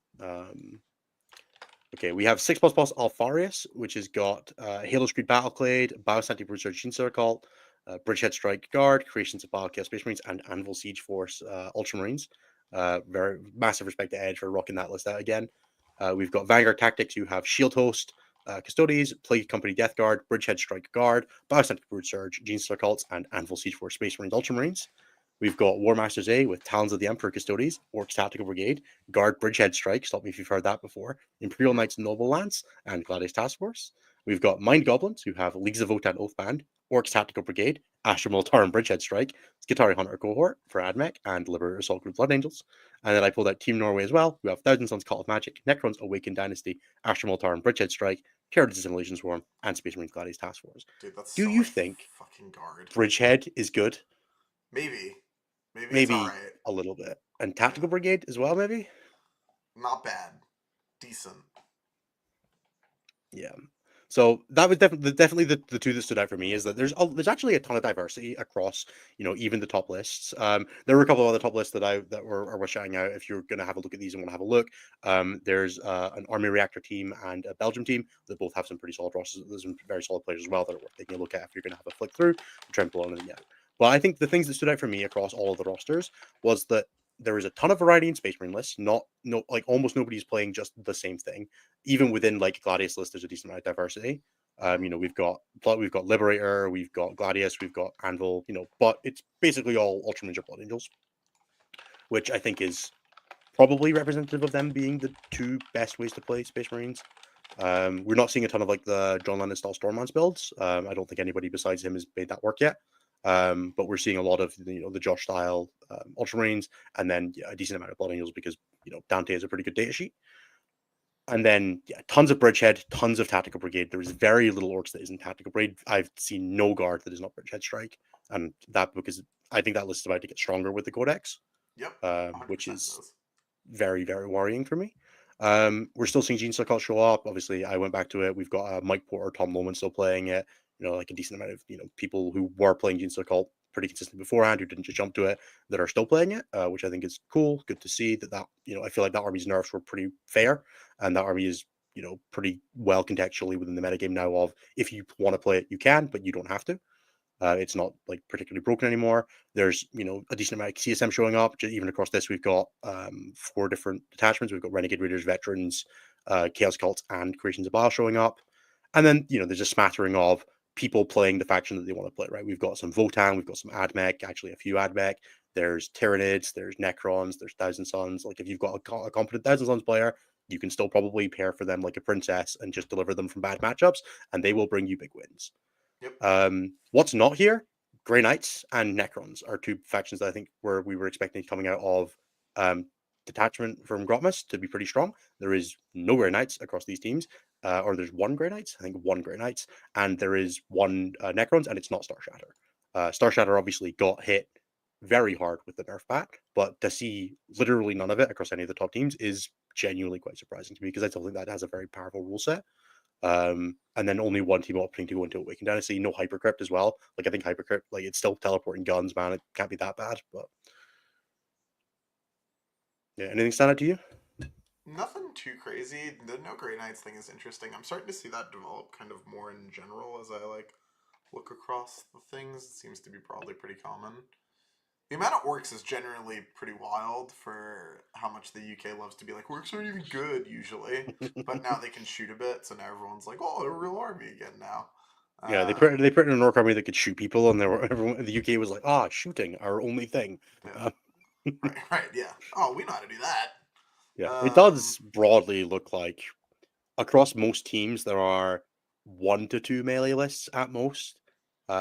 Okay, we have 6++ Alfarius, which has got Halo Screed Battleclade, Biosanti Bruiser Gene Circle, Bridgehead Strike Guard, Creations of Bile Chaos Space Marines, and Anvil Siege Force Ultramarines. Very massive respect to Edge for rocking that list out again. We've got Vanguard Tactics, who have Shield Host, Custodes, Plague Company Death Guard, Bridgehead Strike Guard, Biosanti Brood Surge, Gene Circles, and Anvil Siege Force Space Marines Ultramarines. We've got War Masters A with Talons of the Emperor Custodes, Orcs Tactical Brigade, Guard Bridgehead Strike, stop me if you've heard that before, Imperial Knights and Noble Lance, and Gladius Task Force. We've got Mind Goblins, who have Leagues of Votan Oathband, Orcs Tactical Brigade, Astra Militarum and Bridgehead Strike, Skitari Hunter Cohort for AdMech, and Liberator Assault Group Blood Angels. And then I pulled out Team Norway as well, who have Thousand Sons Cult of Magic, Necrons Awakened Dynasty, Astra Militarum Bridgehead Strike, Carrots Assimilation Swarm, and Space Marines Gladius Task Force. Dude, that's Do so you much think fucking guard. Bridgehead is good? Maybe. Maybe it's Maybe alright. a little bit. And Yeah. Tactical Brigade as well, maybe? Not bad. Decent. Yeah. So that was definitely the two that stood out for me is that there's actually a ton of diversity across even the top lists. There were a couple of other top lists that were worth shouting out if you're going to have a look at these and want to have a look. There's an Army Reactor team and a Belgium team that both have some pretty solid rosters. There's some very solid players as well that are worth taking a look at if you're going to have a flick through and try and pull anything out. But I think the things that stood out for me across all of the rosters was that there is a ton of variety in Space Marine lists. Like almost nobody's playing just the same thing. Even within like Gladius list, there's a decent amount of diversity. We've got Liberator, we've got Gladius, we've got Anvil, but it's basically all Ultramarines or Blood Angels, which I think is probably representative of them being the two best ways to play Space Marines. We're not seeing a ton of like the John Lennon style Stormlands builds. I don't think anybody besides him has made that work yet. But we're seeing a lot of the Josh style Ultramarines, and then a decent amount of Blood Angels because Dante has a pretty good data sheet. And then, tons of Bridgehead, tons of Tactical Brigade. There's very little Orcs that isn't Tactical Brigade. I've seen no Guard that is not Bridgehead Strike. And that because I think that list is about to get stronger with the Codex. Yep. Which 100% is does. very, very worrying for me. We're still seeing Gene Circle show up. Obviously, I went back to it. We've got Mike Porter, Tom Loman still playing it. Like a decent amount of people who were playing Gene Circle pretty consistently beforehand who didn't just jump to it that are still playing it, which I think is cool. Good to see that I feel like that army's nerfs were pretty fair, and that army is pretty well contextually within the metagame now of if you want to play it, you can, but you don't have to. It's not like particularly broken anymore. There's a decent amount of CSM showing up. Even across this, we've got 4 different detachments. We've got Renegade Raiders, Veterans, Chaos Cults, and Creations of Bile showing up. And then there's a smattering of people playing the faction that they want to play. Right? We've got some Votan, we've got some Admech, actually a few Admech. There's Tyranids, there's Necrons, there's Thousand Sons. Like if you've got a competent Thousand Sons player, you can still probably pair for them like a princess and just deliver them from bad matchups, and they will bring you big wins. Yep. What's not here? Grey Knights and Necrons are 2 factions that I think we were expecting coming out of detachment from Grotmus to be pretty strong. There is no Grey Knights across these teams, or there's 1 Grey Knights, I think 1 Grey Knights, and there is 1 Necrons, and it's not Star Shatter. Star Shatter obviously got hit very hard with the nerf bat, but to see literally none of it across any of the top teams is genuinely quite surprising to me because I still think that has a very powerful rule set. And then only 1 team opting to go into Awakened Dynasty. No Hypercrypt as well. Like I think Hypercrypt, like it's still teleporting guns, man. It can't be that bad. But yeah, anything stand out to you? Nothing too crazy. The No Grey Knights thing is interesting. I'm starting to see that develop kind of more in general as I look across the things. It seems to be probably pretty common. The amount of orcs is generally pretty wild for how much the UK loves to be like, orcs aren't even good usually. But now they can shoot a bit, so now everyone's like, oh, they're a real army again now. Yeah, Um, they put in an orc army that could shoot people, and everyone in the UK was like, shooting, our only thing. yeah. Uh, Right, yeah. Oh, we know how to do that. yeah, it Um, does broadly look like across most teams there are 1 to 2 melee lists at most,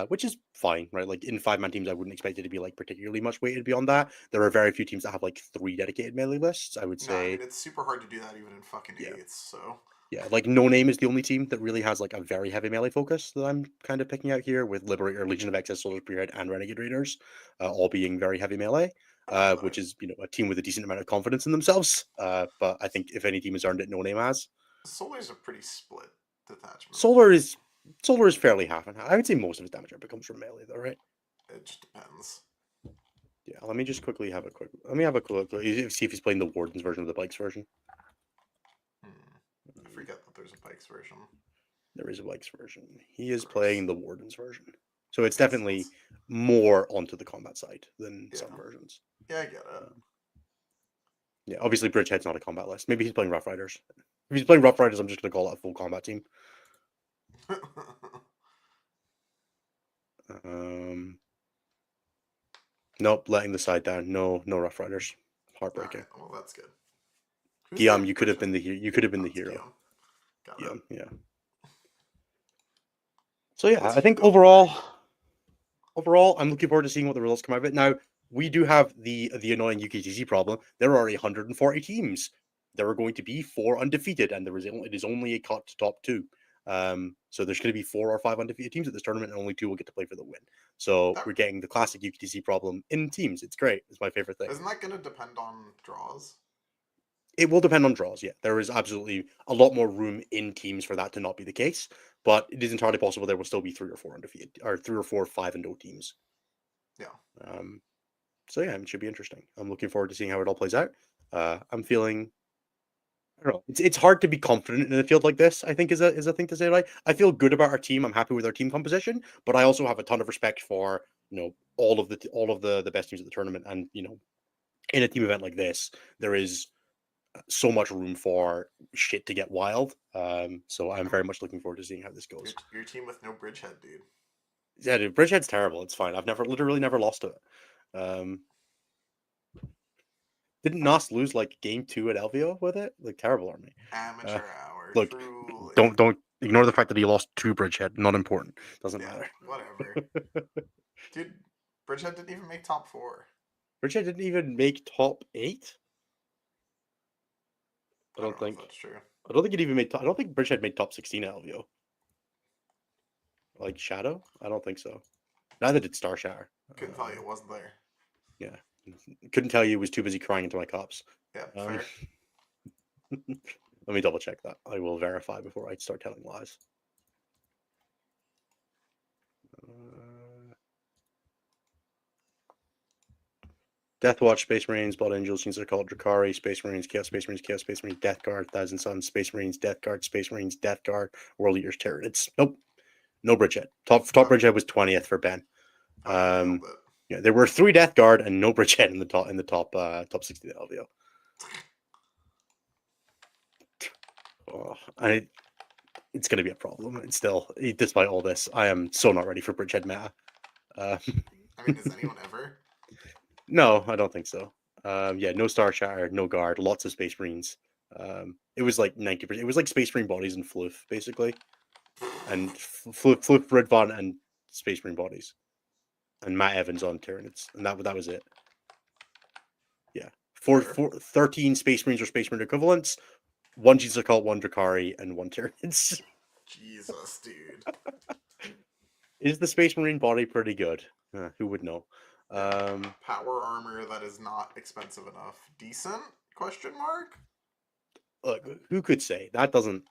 which is fine, right? Like in 5-man teams, I wouldn't expect it to be like particularly much weighted beyond that. There are very few teams that have like 3 dedicated melee lists. I would no, I say, mean, it's super hard to do that even in fucking yeah, eights, so. yeah. Like No Name is the only team that really has like a very heavy melee focus that I'm kind of picking out here, with Liberator, Legion of Excess, Soldier Spearhead, and Renegade Raiders, all being very heavy melee. Okay, but Which is a team with a decent amount of confidence in themselves. But I think if any team has earned it, No Name has. Solar's a pretty split detachment. Solar is Solar is fairly half and half. I would say most of his damage output comes from melee, though, right? It just depends. Yeah. Let me just quickly have a quick. Let me have a quick see if he's playing the Warden's version of the Bikes version. I Vikes version. There is a Vikes version. He is Gross. playing the Warden's version. So it's Makes definitely sense. more onto the combat side than Yeah. some versions. Yeah, I get it. Yeah, obviously Bridgehead's not a combat list. Maybe he's playing Rough Riders. If he's playing Rough Riders, I'm just going to call it a full combat team. Nope, letting the side down. No Rough Riders. Heartbreaking. Right, well, that's good. Who's Guillaume, you could have been the hero. You could have been the hero. Guillaume. Got Yeah, it. yeah. So yeah, What's I think Hugo overall, I'm looking forward to seeing what the results come out of it. Now we do have the annoying UKTC problem. There are 140 teams. There are going to be 4 undefeated, and it is only a cut to top 2. So there's going to be 4 or 5 undefeated teams at this tournament, and only 2 will get to play for the win. So we're getting the classic UKTC problem in teams. It's great. It's my favorite thing. Isn't that going to depend on draws? It will depend on draws, yeah. There is absolutely a lot more room in teams for that to not be the case, but it is entirely possible there will still be 3 or 4 undefeated, or 3 or 4 5-0 teams. Yeah. So yeah, it should be interesting. I'm looking forward to seeing how it all plays out. I'm feeling, I don't know, it's hard to be confident in a field like this, I think is a thing to say, right? I feel good about our team. I'm happy with our team composition, but I also have a ton of respect for, all of the best teams at the tournament. And, in a team event like this, there is so much room for shit to get wild. So I'm very much looking forward to seeing how this goes. Your team with no Bridgehead, dude. Yeah, dude, Bridgehead's terrible. It's fine. I've literally never lost to it. Didn't Nos lose like game 2 at LVO with it? Like terrible army. Amateur hour. Look, Truly. don't ignore the fact that he lost to Bridgehead. Not important. Doesn't matter. Whatever. Dude, Bridgehead didn't even make top 4. Bridgehead didn't even make top 8. I don't think that's true. I don't think it even made. I don't think Bridgehead made top 16 at LVO. Like Shadow? I don't think so. Neither did Star Shatter. Couldn't tell you, it wasn't there. Yeah. Couldn't tell you, was too busy crying into my cups. Yeah, fair. Let me double check that. I will verify before I start telling lies. Deathwatch, Space Marines, Blood Angels, Scenes are called Drakari, Space Marines, Chaos Space Marines, Chaos Space Marines, Death Guard, Thousand Suns, Space Marines, Death Guard, Space Marines, Death Guard, World Eaters, Tyranids. Nope. No Bridgehead. Top Bridgehead was 20th for Ben. Yeah, there were 3 Death Guard and no Bridgehead in the top 60 LVO. It's going to be a problem. It's still, despite all this, I am so not ready for Bridgehead meta. I mean, is anyone ever? No, I don't think so. Yeah, no Star Shatter, no Guard, lots of Space Marines. It was like 90%. It was like Space Marine bodies and Floof, basically. And Floof, Ridvan, and Space Marine bodies. And Matt Evans on Tyranids. And that was it. Yeah. 13 Space Marines or Space Marine equivalents, 1 Jesus Occult, 1 Drakari, and 1 Tyranids. Jesus, dude. Is the Space Marine body pretty good? Who would know? Power armor that is not expensive enough. Decent? Question mark? Look, who could say? That doesn't...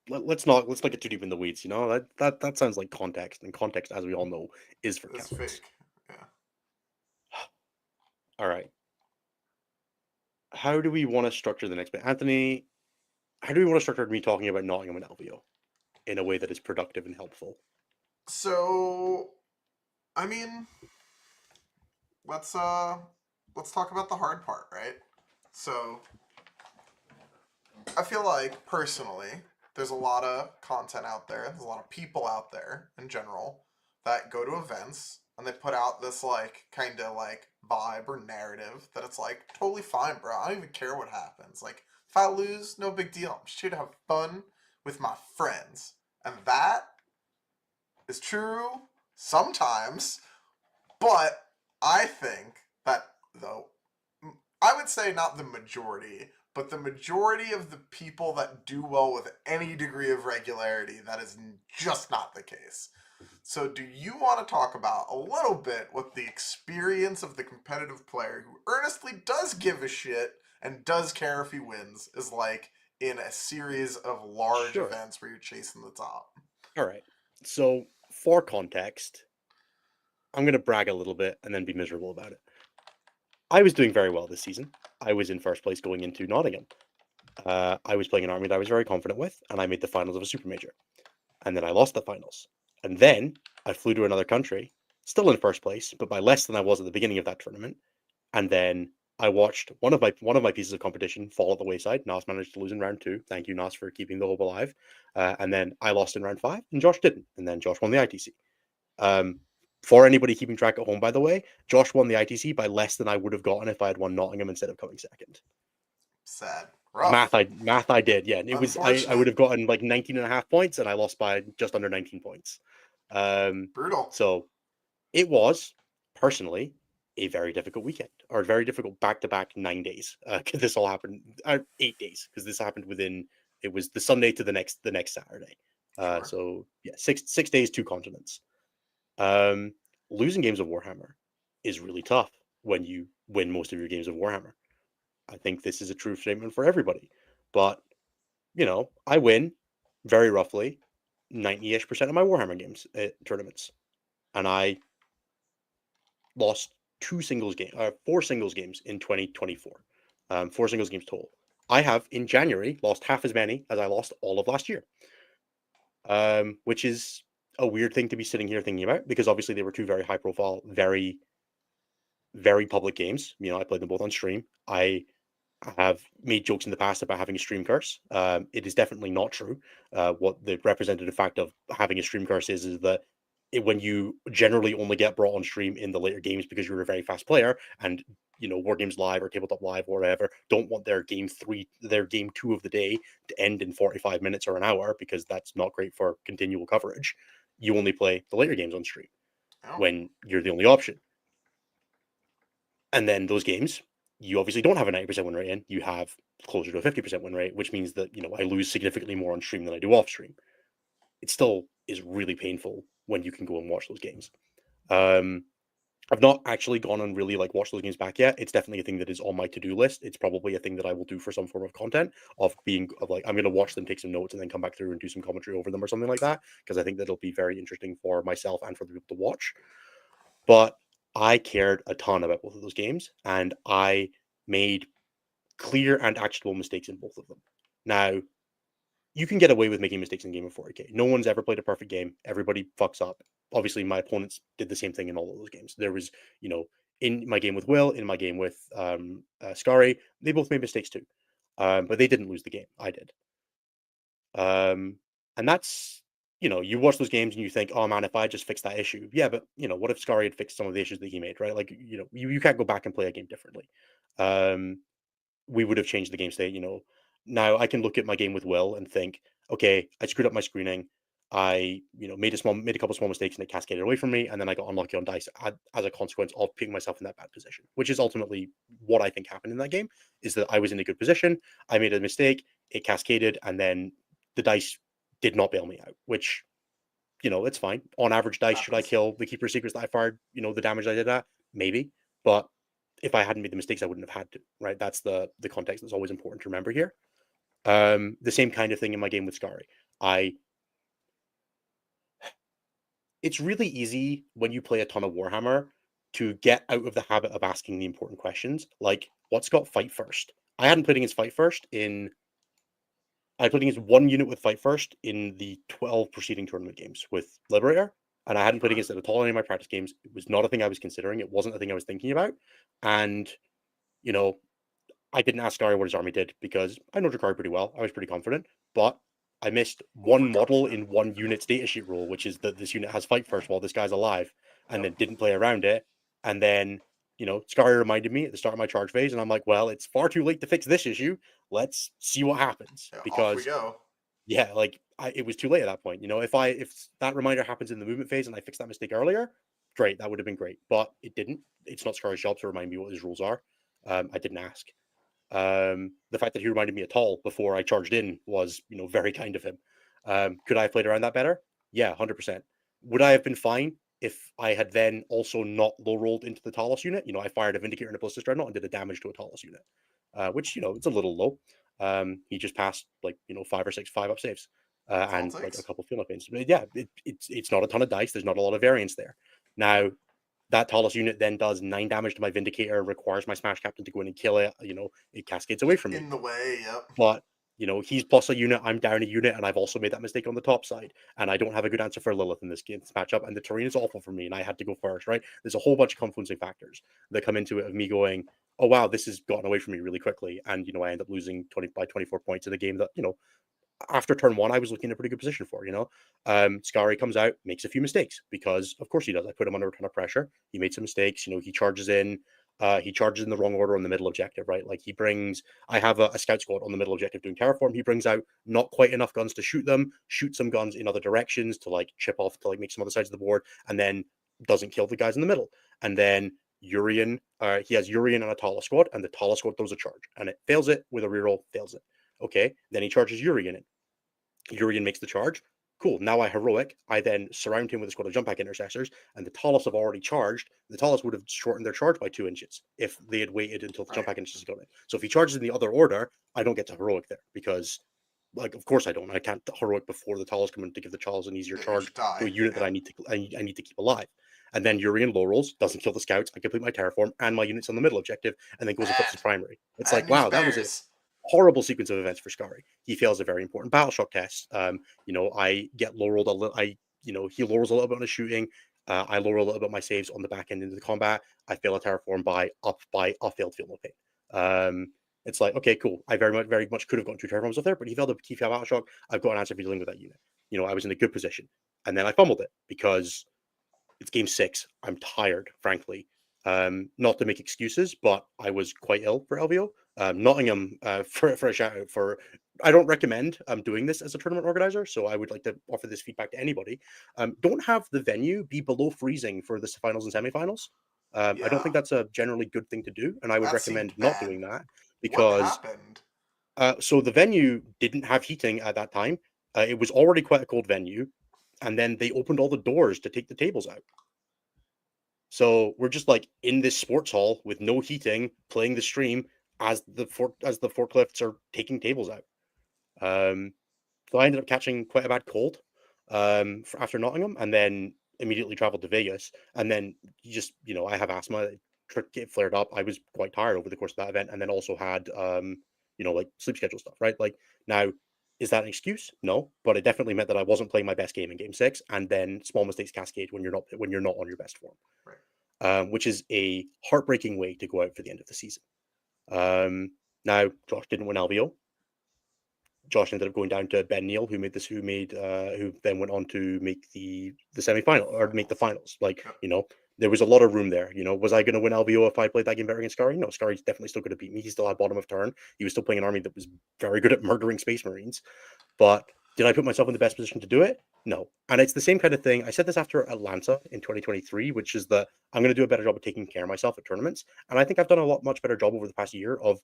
Let's not get too deep in the weeds, That sounds like context, and context, as we all know, is for It's cowards. fake. Yeah. All right. How do we want to structure the next bit? Anthony, how do we want to structure me talking about Nottingham and LVO in a way that is productive and helpful? So, I mean, let's talk about the hard part, right? So, I feel like personally, there's a lot of content out there. There's a lot of people out there in general that go to events and they put out this like kind of like vibe or narrative that it's like totally fine, bro. I don't even care what happens. Like if I lose, no big deal. I'm just here to have fun with my friends, and that is true sometimes. But I think that though, I would say not the majority, but the majority of the people that do well with any degree of regularity, that is just not the case. So do you want to talk about a little bit what the experience of the competitive player who earnestly does give a shit and does care if he wins is like in a series of large events where you're chasing the top? All right. So for context, I'm going to brag a little bit and then be miserable about it. I was doing very well this season. I was in first place going into Nottingham. I was playing an army that I was very confident with, and I made the finals of a super major. And then I lost the finals. And then I flew to another country, still in first place, but by less than I was at the beginning of that tournament. And then I watched one of my pieces of competition fall at the wayside. Nas managed to lose in round 2. Thank you, Nas, for keeping the hope alive. And then I lost in round 5, and Josh didn't. And then Josh won the ITC. For anybody keeping track at home, by the way, Josh won the ITC by less than I would have gotten if I had won Nottingham instead of coming second. Sad. Math Rough. I did, yeah. It was I would Unfortunate. have gotten like 19 and a half points, and I lost by just under 19 points. Brutal. So it was personally a very difficult weekend, or a very difficult back-to-back 9 days. Because this all happened 8 days, because this happened within, it was the Sunday to the next Saturday. Sure. So yeah, six days, 2 continents. Um, Losing games of Warhammer is really tough when you win most of your games of Warhammer. I think this is a true statement for everybody. But, I win very roughly 90-ish% of my Warhammer games at tournaments. And I lost 4 singles games in 2024. 4 singles games total. I have, in January, lost half as many as I lost all of last year. Which is a weird thing to be sitting here thinking about, because obviously they were two very high profile, very, very public games. I played them both on stream. I have made jokes in the past about having a stream curse. It is definitely not true. What the representative fact of having a stream curse is that when you generally only get brought on stream in the later games because you're a very fast player, and War Games Live or Tabletop Live or whatever don't want their game 2 of the day to end in 45 minutes or an hour, because that's not great for continual coverage. You only play the later games on stream Oh. when you're the only option. And then those games, you obviously don't have a 90% win rate in, you have closer to a 50% win rate, which means that, I lose significantly more on stream than I do off stream. It still is really painful when you can go and watch those games. I've not actually gone and really watched those games back yet. It's definitely a thing that is on my to-do list. It's probably a thing that I will do for some form of content, I'm going to watch them, take some notes, and then come back through and do some commentary over them or something like that, because I think that'll be very interesting for myself and for the people to watch. But I cared a ton about both of those games, and I made clear and actionable mistakes in both of them. Now, you can get away with making mistakes in Game of 40K. No one's ever played a perfect game. Everybody fucks up. Obviously, my opponents did the same thing in all of those games. There was, in my game with Will, in my game with Scary, they both made mistakes too. But they didn't lose the game. I did. And that's, you watch those games and you think, oh man, if I just fix that issue. Yeah, but, what if Scary had fixed some of the issues that he made, right? You can't go back and play a game differently. We would have changed the game state. Now I can look at my game with Will and think, okay, I screwed up my screening. I, made a couple small mistakes and it cascaded away from me, and then I got unlucky on dice as a consequence of putting myself in that bad position, which is ultimately what I think happened in that game. Is that I was in a good position, I made a mistake, it cascaded, and then the dice did not bail me out, which, it's fine. On average dice, should I Happens. kill the Keeper Secrets that I fired, the damage I did at? Maybe. But if I hadn't made the mistakes, I wouldn't have had to, right? That's the context that's always important to remember here. The same kind of thing in my game with Scary. It's really easy when you play a ton of Warhammer to get out of the habit of asking the important questions, like what's got fight first. I hadn't played against fight first in I played against one unit with fight first in the 12 preceding tournament games with Liberator, and I hadn't played Sure. against it at all in any of my practice games. It was not a thing I was considering. It wasn't a thing I was thinking about. And, you know, I didn't ask Gary what his army did because I know Drakari pretty well. I was pretty confident, but I missed one model Overconfident. in one unit's datasheet rule, which is that this unit has fight first while this guy's alive, and Yep. then didn't play around it. And then, Scary reminded me at the start of my charge phase, and I'm like, well, it's far too late to fix this issue. Let's see what happens. Yeah, off we Because, go. yeah, it was too late at that point. If that reminder happens in the movement phase and I fixed that mistake earlier, great, that would have been great. But it didn't. It's not Scary's job to remind me what his rules are. I didn't ask. The fact that he reminded me at all before I charged in was, very kind of him. Could I have played around that better? Yeah, 100%. Would I have been fine if I had then also not low rolled into the Talos unit? I fired a Vindicator and a Ballistic Dreadnought and did a damage to a Talos unit, which, it's a little low. He just passed 5 or 6 5-up saves, That's all it and a takes. couple of field pains. But yeah, it's not a ton of dice. There's not a lot of variance there. Now, That Talus unit then does 9 damage to my Vindicator, requires my Smash Captain to go in and kill it. It cascades away from me. In the way, yep. But, he's plus a unit, I'm down a unit, and I've also made that mistake on the top side. And I don't have a good answer for Lilith in this matchup, and the terrain is awful for me, and I had to go first, right? There's a whole bunch of confluencing factors that come into it of me going, oh, wow, this has gotten away from me really quickly. And, I end up losing 24 points in a game that, after turn 1, I was looking in a pretty good position for, Skari comes out, makes a few mistakes because, of course, he does. I put him under a ton of pressure. He made some mistakes. He charges in the wrong order on the middle objective, right? Like I have a scout squad on the middle objective doing terraform. He brings out not quite enough guns to shoot them, shoot some guns in other directions to like chip off, to like make some other sides of the board, and then doesn't kill the guys in the middle. And then Urian, he has Urian and a Tala squad, and the Tala squad throws a charge, and it fails it with a reroll, fails it. Okay, then he charges Urian in. Urian makes the charge. Cool. Now I heroic. I then surround him with a squad of jump back intercessors, and the Talos have already charged. The Talos would have shortened their charge by 2 inches if they had waited until the jump back intercessors got in. So if he charges in the other order, I don't get to heroic there because, like, of course I don't. I can't heroic before the Talos come in to give the Talos an easier charge to a unit that I need to keep alive. And then Urian low rolls, doesn't kill the scouts. I complete my terraform and my units on the middle objective, and then goes and flips his primary. It's like, wow, that was it. Horrible sequence of events for Skari. He fails a very important battle shock test. I get low rolled a little. He lowers a little bit on his shooting. I lower a little bit of my saves on the back end into the combat. I fail a terraform by a failed field no pain. It's like, okay, cool. I very much could have gotten 2 terraforms off there, but he failed a T5 battle shock. I've got an answer for dealing with that unit. I was in a good position, and then I fumbled it because it's game 6. I'm tired, frankly. Not to make excuses, but I was quite ill for LVO. Nottingham, for a shout out for, I don't recommend doing this as a tournament organizer, so I would like to offer this feedback to anybody. Don't have the venue be below freezing for the finals and semifinals. I don't think that's a generally good thing to do, and I would recommend not doing that because. What happened? So the venue didn't have heating at that time. It was already quite a cold venue, and then they opened all the doors to take the tables out. So we're just like in this sports hall with no heating, playing the stream as the forklifts are taking tables out. So I ended up catching quite a bad cold after Nottingham, and then immediately traveled to Vegas. And then I have asthma, it flared up. I was quite tired over the course of that event, and then also had like sleep schedule stuff, right? Like now. Is that an excuse? No, but it definitely meant that I wasn't playing my best game in game 6, and then small mistakes cascade when you're not on your best form. Right. Which is a heartbreaking way to go out for the end of the season. Now, Josh didn't win LVO. Josh ended up going down to Ben Neal, who then went on to make the semi-final or make the finals. Like, there was a lot of room there. Was I going to win LVO if I played that game better against Skari? No, Skari's definitely still going to beat me. He still had bottom of turn. He was still playing an army that was very good at murdering Space Marines. But did I put myself in the best position to do it? No. And it's the same kind of thing. I said this after Atlanta in 2023, which is that I'm going to do a better job of taking care of myself at tournaments. And I think I've done a much better job over the past year of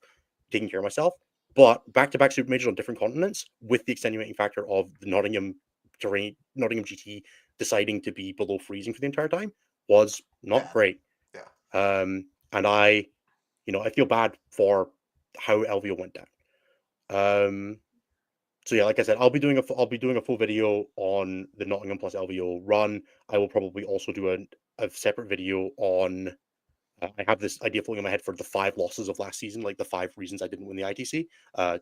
taking care of myself. But back-to-back super majors on different continents with the extenuating factor of the Nottingham GT deciding to be below freezing for the entire time was not great. Yeah. And I feel bad for how LVO went down. So yeah, like I said, I'll be doing a full video on the Nottingham plus LVO run. I will probably also do a separate video on. I have this idea floating in my head for the 5 losses of last season, like the 5 reasons I didn't win the ITC.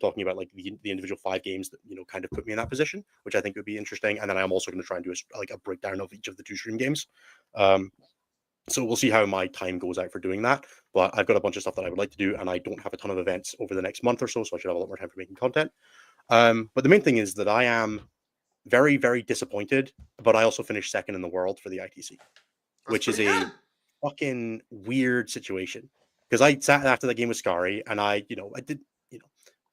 Talking about like the individual 5 games that kind of put me in that position, which I think would be interesting. And then I'm also going to try and do a breakdown of each of the 2 stream games. So we'll see how my time goes out for doing that. But I've got a bunch of stuff that I would like to do, and I don't have a ton of events over the next month or so I should have a lot more time for making content. But the main thing is that I am very, very disappointed, but I also finished second in the world for the ITC, which is a fucking weird situation. Because I sat after the game with Skari, and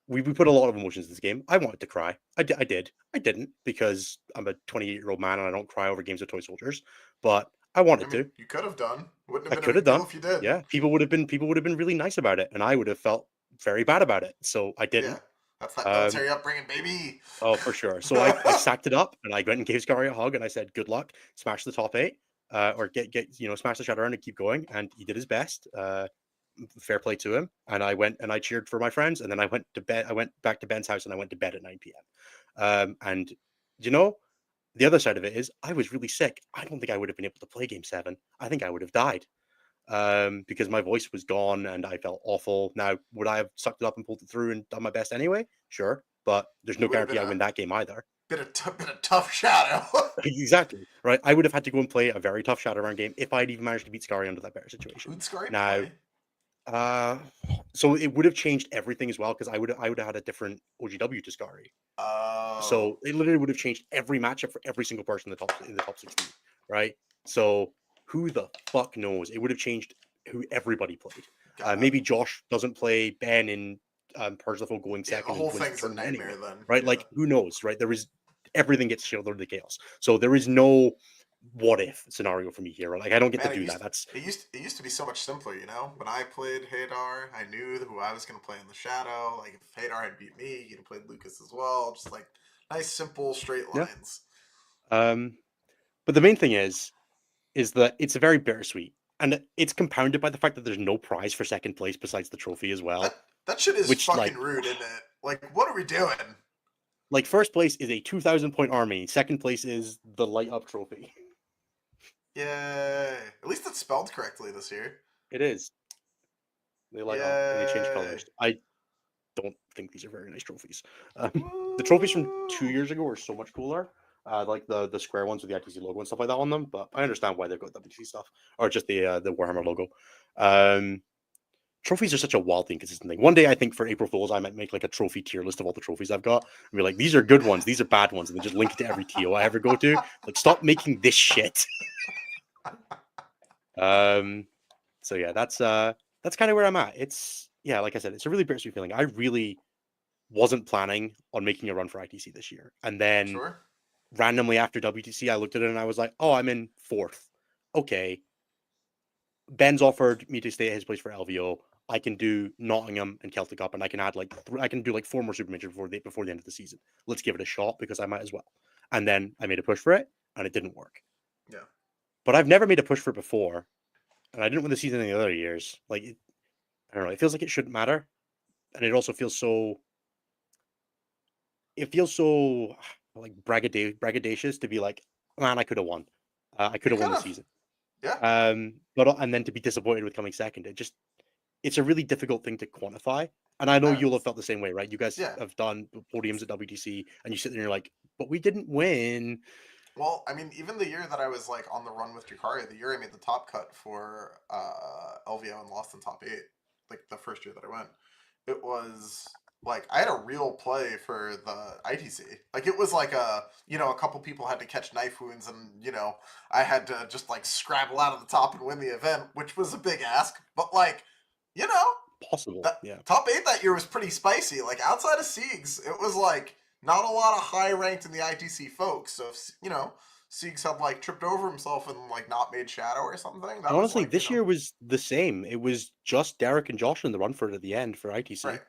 we put a lot of emotions in this game. I wanted to cry. I did. I didn't because I'm a 28-year-old man and I don't cry over games of toy soldiers. But I wanted to. You could have done. Wouldn't I have could been a have big deal done. if you did. Yeah, people would have been really nice about it, and I would have felt very bad about it. So I didn't. Yeah, that's that military upbringing, baby. Oh, for sure. So I sacked it up, and I went and gave Skari a hug, and I said, "Good luck, smash the top 8, or get smash the shadow around and keep going." And he did his best. Fair play to him. And I went and I cheered for my friends, and then I went to bed. I went back to Ben's house, and I went to bed at 9 p.m. And The other side of it is I was really sick. I don't think I would have been able to play Game 7. I think I would have died because my voice was gone and I felt awful. Now, would I have sucked it up and pulled it through and done my best anyway? Sure, but there's no It would have guarantee been I win that game either. been a tough shadow. Exactly, right? I would have had to go and play a very tough Shadowrun game if I'd even managed to beat Scary under that better situation. Who'd Scary Now, play? uh, so it would have changed everything as well because I would have had a different OGW to Scary. Oh, So it literally would have changed every matchup for every single person in the top 16, right? So who the fuck knows? It would have changed who everybody played. got it. Maybe Josh doesn't play Ben in Persival going Yeah, the second and whole wins the thing's a tournament nightmare anyway, then. right? Yeah. Like who knows, right? There is everything gets shielded to chaos. So there is no what if scenario for me here. Right? Like I don't get Man, to do that. That's it used to be so much simpler, you know. When I played Hadar, I knew who I was going to play in the shadow. Like if Hadar had beat me, he'd have played Lucas as well. Just like nice, simple, straight yeah. lines. Um, but the main thing is that it's a very bittersweet. And it's compounded by the fact that there's no prize for second place besides the trophy as That well. that shit is Which fucking rude, isn't it? Like, what are we doing? like first place is a 2,000 point army. Second place is the light up trophy. Yay! At least it's spelled correctly this year. It is. They light up and they change Yay! colors. I don't think these are very nice trophies. The trophies from 2 years Woo! ago were so much cooler. Like the square ones with the ITC logo and stuff like that on them. But I understand why they've got WTC stuff or just the Warhammer logo. Trophies are such a wildly inconsistent thing. One day, I think for April Fools, I might make like a trophy tier list of all the trophies I've got and be like, these are good ones, these are bad ones, and then just link it to every TO I ever go to. Like, stop making this shit. So yeah, that's kind of where I'm at. It's yeah, like I said, it's a really bittersweet feeling. I really wasn't planning on making a run for ITC this year, and then Sure. randomly after WTC, I looked at it and I was like, oh, I'm in fourth. Okay, Ben's offered me to stay at his place for LVO. I can do Nottingham and Celtic Cup, and I can add like I can do like 4 more super majors before the end of the season. Let's give it a shot because I might as well. And then I made a push for it, and it didn't work. Yeah. But I've never made a push for it before, and I didn't win the season any other years. Like I don't know, it feels like it shouldn't matter, and it also feels so. It feels so like braggadocious to be like, man, I could have won. I could You have won could the have. season. Yeah. But and then to be disappointed with coming second, it's a really difficult thing to quantify. And I know Uh, you'll have felt the same way, right? You guys yeah. have done podiums at WTC, and you sit there and you're like, but we didn't win. Well, I mean, even the year that I was like on the run with Drukari, the year I made the top cut for LVO and lost in top eight, like the first year that I went, it was like I had a real play for the ITC. Like it was like a couple people had to catch knife wounds, and I had to just like scrabble out of the top and win the event, which was a big ask. But like, you know, Possible, that yeah. top eight that year was pretty spicy. Like outside of Siegs, it was like not a lot of high ranked in the ITC folks. So if, Siegs had like tripped over himself and like not made shadow or something, And that was honestly, like this year was the same. It was just Derek and Josh in the run for it at the end for right, ITC.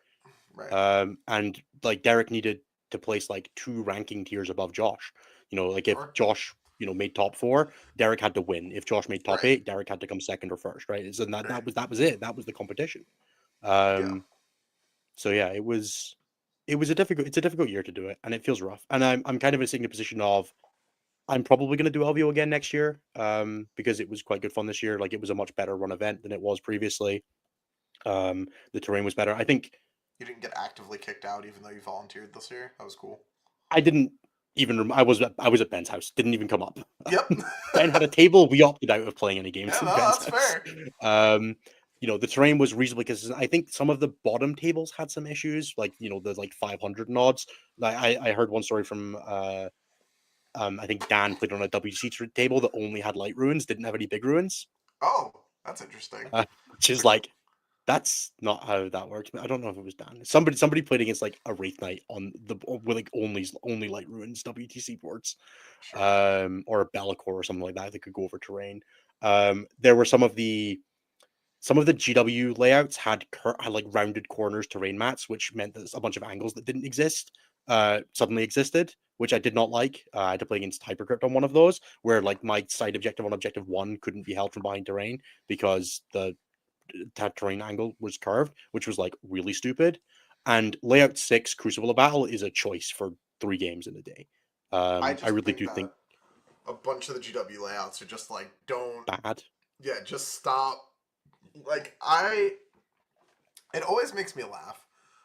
right, And like Derek needed to place like 2 ranking tiers above Josh. Like if sure, Josh, made top 4, Derek had to win. If Josh made top right, 8, Derek had to come second or first, right? So that right, that was that was it. That was the competition. yeah, So yeah, it's a difficult year to do it, and it feels rough. And I'm kind of in a sitting position of I'm probably going to do LVO again next year, because it was quite good fun this year. Like it was a much better run event than it was previously. The terrain was better. I think you didn't get actively kicked out even though you volunteered this year. That was cool. I didn't even. I was at Ben's house. Didn't even come up. Yep. Ben had a table. We opted out of playing any games Yeah, in no, Ben's that's house. fair. The terrain was reasonably consistent. I think some of the bottom tables had some issues, like the like 500 nods. I heard one story from I think Dan played on a WC table that only had light ruins, didn't have any big ruins, Oh, that's interesting. which is like that's not how that works. I don't know if it was Dan. Somebody played against like a Wraith Knight on the with like only light ruins WTC boards, Sure. or a Bellacore or something like that could go over terrain. There were some of the GW layouts had like rounded corners terrain mats, which meant that a bunch of angles that didn't exist suddenly existed, which I did not like. I had to play against Hypercrypt on one of those, where like my side objective on objective 1 couldn't be held from behind terrain because the terrain angle was curved, which was like really stupid. And layout 6 Crucible of Battle is a choice for 3 games in a day. I I just really think do think that a bunch of the GW layouts are just like, don't, bad. yeah, just stop. Like, it always makes me laugh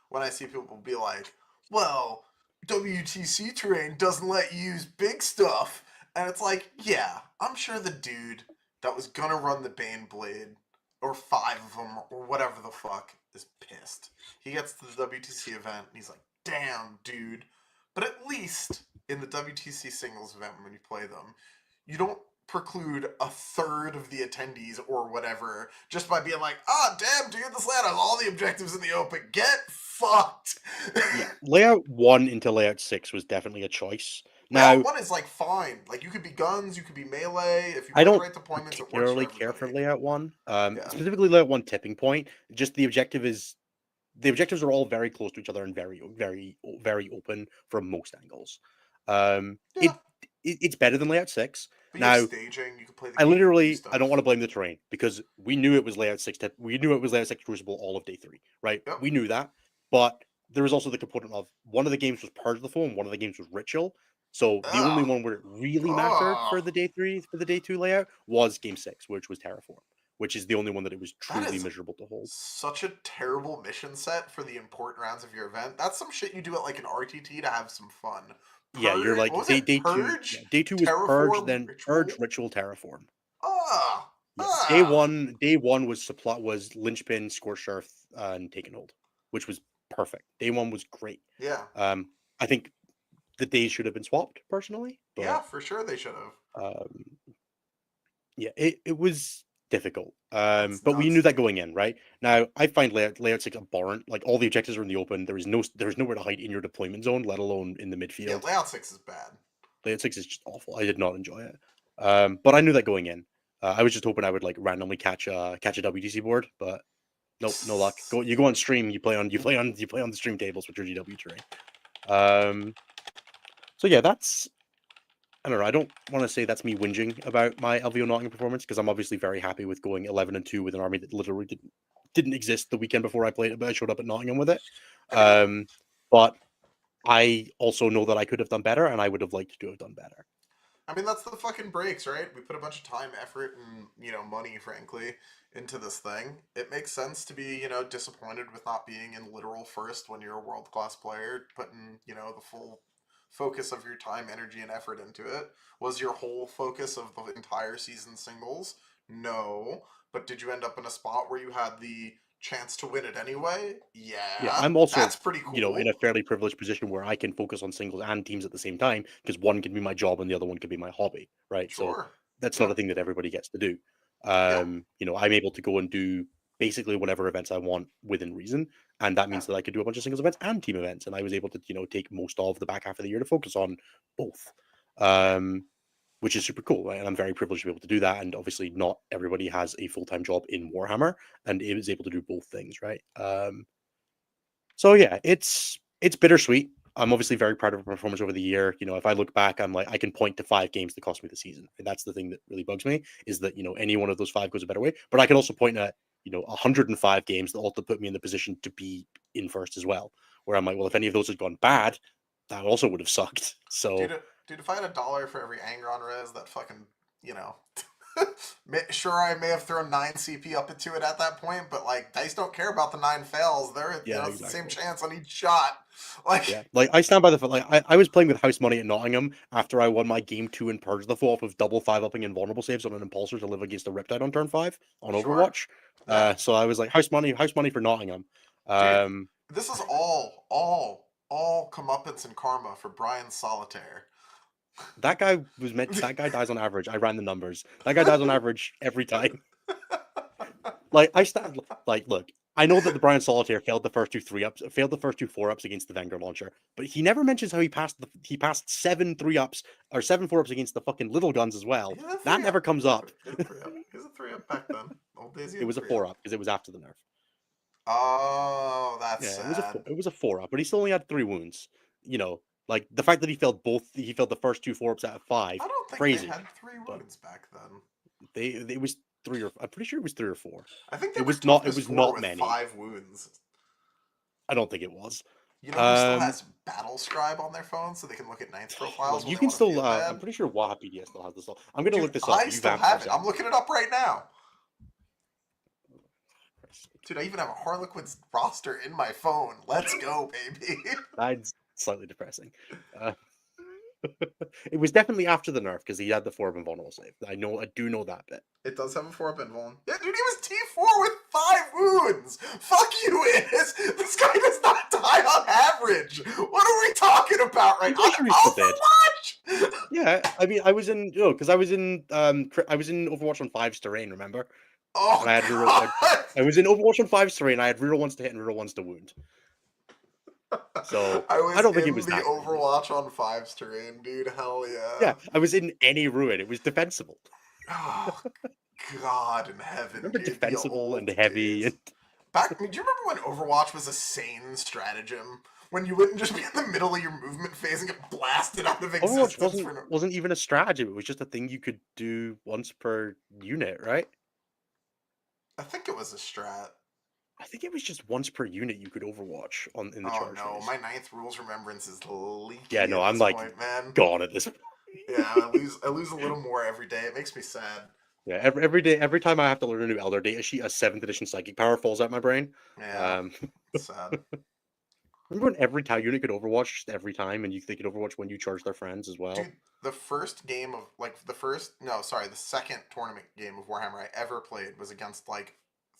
when I see people be like, well, WTC terrain doesn't let you use big stuff. And it's like, yeah, I'm sure the dude that was gonna run the Bane Blade, or five of them, or whatever the fuck, is pissed. He gets to the WTC event and he's like, damn, dude. But at least in the WTC singles event when you play them, you don't preclude a third of the attendees or whatever just by being like, ah, damn, dude, this land has all the objectives in the open. Get fucked. Yeah, layout 1 into layout 6 was definitely a choice. Layout Now, 1 is like fine. Like, you could be guns, you could be melee. If you I play the don't right deployments, it works for particularly care everybody. for layout 1. Yeah. Specifically layout 1 tipping point. Just the objectives are all very close to each other and very open from most angles. Um, Yeah. it, it's better than layout 6. But you have Now, staging, you can play the I game, you can do I don't want stuff. to blame the terrain because we knew it was layout 6 we knew it was layout 6 Crucible all of day 3, right? Yep. We knew that, but there was also the component of one of the games was Purge of the Foe and one of the games was Ritual. So the only Ugh. one where it really mattered Ugh. for the day 2 layout was game 6, which was Terraform, which is the only one that it was That truly is miserable to hold. such a terrible mission set for the important rounds of your event. That's some shit you do at like an RTT to have some fun. Yeah, you're Purge, like what was it? day 2, yeah, Purge, day 2 was Purge, Terraform, then Purge, Ritual. Ritual, Terraform. Ah, Yeah, ah. day one was Linchpin, Scorched Earth, and Taken Hold, which was perfect. Day one was great. Yeah, I think the days should have been swapped personally, yeah, but for sure they should have. um, yeah, it was difficult. That's But we knew nuts. that going in, right? Now I find layout 6 abhorrent. Like all the objectives are in the open. There is nowhere to hide in your deployment zone, let alone in the Yeah, midfield. layout 6 is bad. Layout 6 is just awful. I did not enjoy it. But I knew that going in. I was just hoping I would like randomly catch a WTC board, but nope, no luck. You go on stream, you play on the stream tables with your GW terrain. So yeah, that's I don't know. I don't want to say that's me whinging about my LVO Nottingham performance because I'm obviously very happy with going 11-2 with an army that literally didn't exist the weekend before I played it, but I showed up at Nottingham with it. I mean, But I also know that I could have done better, and I would have liked to have done better. that's the fucking breaks, right? We put a bunch of time, effort, and money, frankly, into this thing. It makes sense to be disappointed with not being in literal first when you're a world class player, putting the full focus of your time, energy, and effort into it. Was your whole focus of the entire season singles? No, but did you end up in a spot where you had the chance to win it anyway? Yeah, Yeah, I'm also, that's pretty in a cool. fairly privileged position where I can focus on singles and teams at the same time because one can be my job and the other one can be my hobby, right? So Sure. that's not Yeah. a thing that everybody gets to do. Yeah. I'm able to go and do basically whatever events I want within reason, and that Yeah. means that I could do a bunch of singles events and team events, and I was able to, take most of the back half of the year to focus on both. Which is super cool, right? And I'm very privileged to be able to do that. And obviously, not everybody has a full time job in Warhammer, and it was able to do both things, right? So yeah, it's bittersweet. I'm obviously very proud of my performance over the year. If I look back, I'm like I can point to 5 games that cost me the season. And that's the thing that really bugs me is that any one of those 5 goes a better way. But I can also point at 105 games that also put me in the position to be in first as well. Where I'm like, well, if any of those had gone bad, that also would have sucked. Dude, So dude, if I had $1 for every Angron res, that fucking, you know, sure, I may have thrown 9 CP up into it at that point, but like dice don't care about the 9 fails. They're, yeah, it's the same exactly. chance on each shot. Like, Yeah, like I stand by the like I was playing with house money at Nottingham after I won my game 2 in Purge the Fall off of double 5-upping invulnerable saves on an impulsor to live against a Riptide on turn 5 on sure, Overwatch. yeah, So I was like house money for Nottingham. dude, Um, this is all comeuppance and karma for Brian Solitaire. that guy dies on average. I ran the numbers. That guy dies on average every time. Like I stand like look, I know that the Brian Solitaire failed the first 2 3-ups, failed the first 2 4-ups against the Vanguard launcher, but he never mentions how he passed 7 3-ups or 7 4-ups against the fucking little guns as well. He's a That three never up. comes up. He's a 3-up. He's a 3-up back then. Old days he It had was a 3-up. 4-up because it was after the nerf. Oh, that's Yeah, sad. it was a 4-up, but he still only had 3 wounds. Like the fact that he failed the first 2 4-ups out of 5, I don't think they crazy. had three But wounds back then. it was 3 or I'm pretty sure it was 3 or 4. I think they It were was not it toughness was four not with many. 5 wounds. I don't think it was. You know who still Um, has Battle Scribe on their phone so they can look at Ninth well, profiles when you they can want to still. feel I'm bad? pretty sure Waha PDS still has this. I'm gonna Dude, look this up. I You still vamp for a have it. sec. I'm looking it up right now. Dude, I even have a Harlequin's roster in my phone. Let's go, baby. That's slightly depressing. Uh, it was definitely after the nerf because he had the 4 invulnerable save. I do know that bit. It does have a 4-up invuln. Yeah, dude, he was T4 with 5 wounds! Fuck you, Is! This guy does not die on average! What are we talking about right I'm now? pretty sure he's still dead. Overwatch! Yeah, I mean, because I was in Overwatch on 5's terrain, remember? Oh, And I had God! I was in Overwatch on 5's terrain. I had reroll ones to hit and reroll ones to wound. So I I was don't think it in was the that crazy. Overwatch on 5's terrain, dude. Hell Yeah, yeah. I was in any ruin. It was defensible. Oh, God in heaven, Remember dude. The defensible and old heavy days. and Do you remember when Overwatch was a sane stratagem? When you wouldn't just be in the middle of your movement phase and get blasted out of Overwatch existence wasn't for no. wasn't even a strategy. It was just a thing you could do once per unit, right? I think it was a strat. I think it was just once per unit you could Overwatch on in the Oh charge no, phase. my ninth rules remembrance is Yeah, leaky no, at I'm this like point, man. gone at this. Yeah, I lose a little more every day. It makes me sad. Yeah, every day, every time I have to learn a new Elder data sheet, a 7th edition psychic power falls out my brain. Yeah, Um, it's sad. remember when every town unit could Overwatch just every time, and they could Overwatch when you charge their friends as well. Dude, the first game of the second tournament game of Warhammer I ever played was against like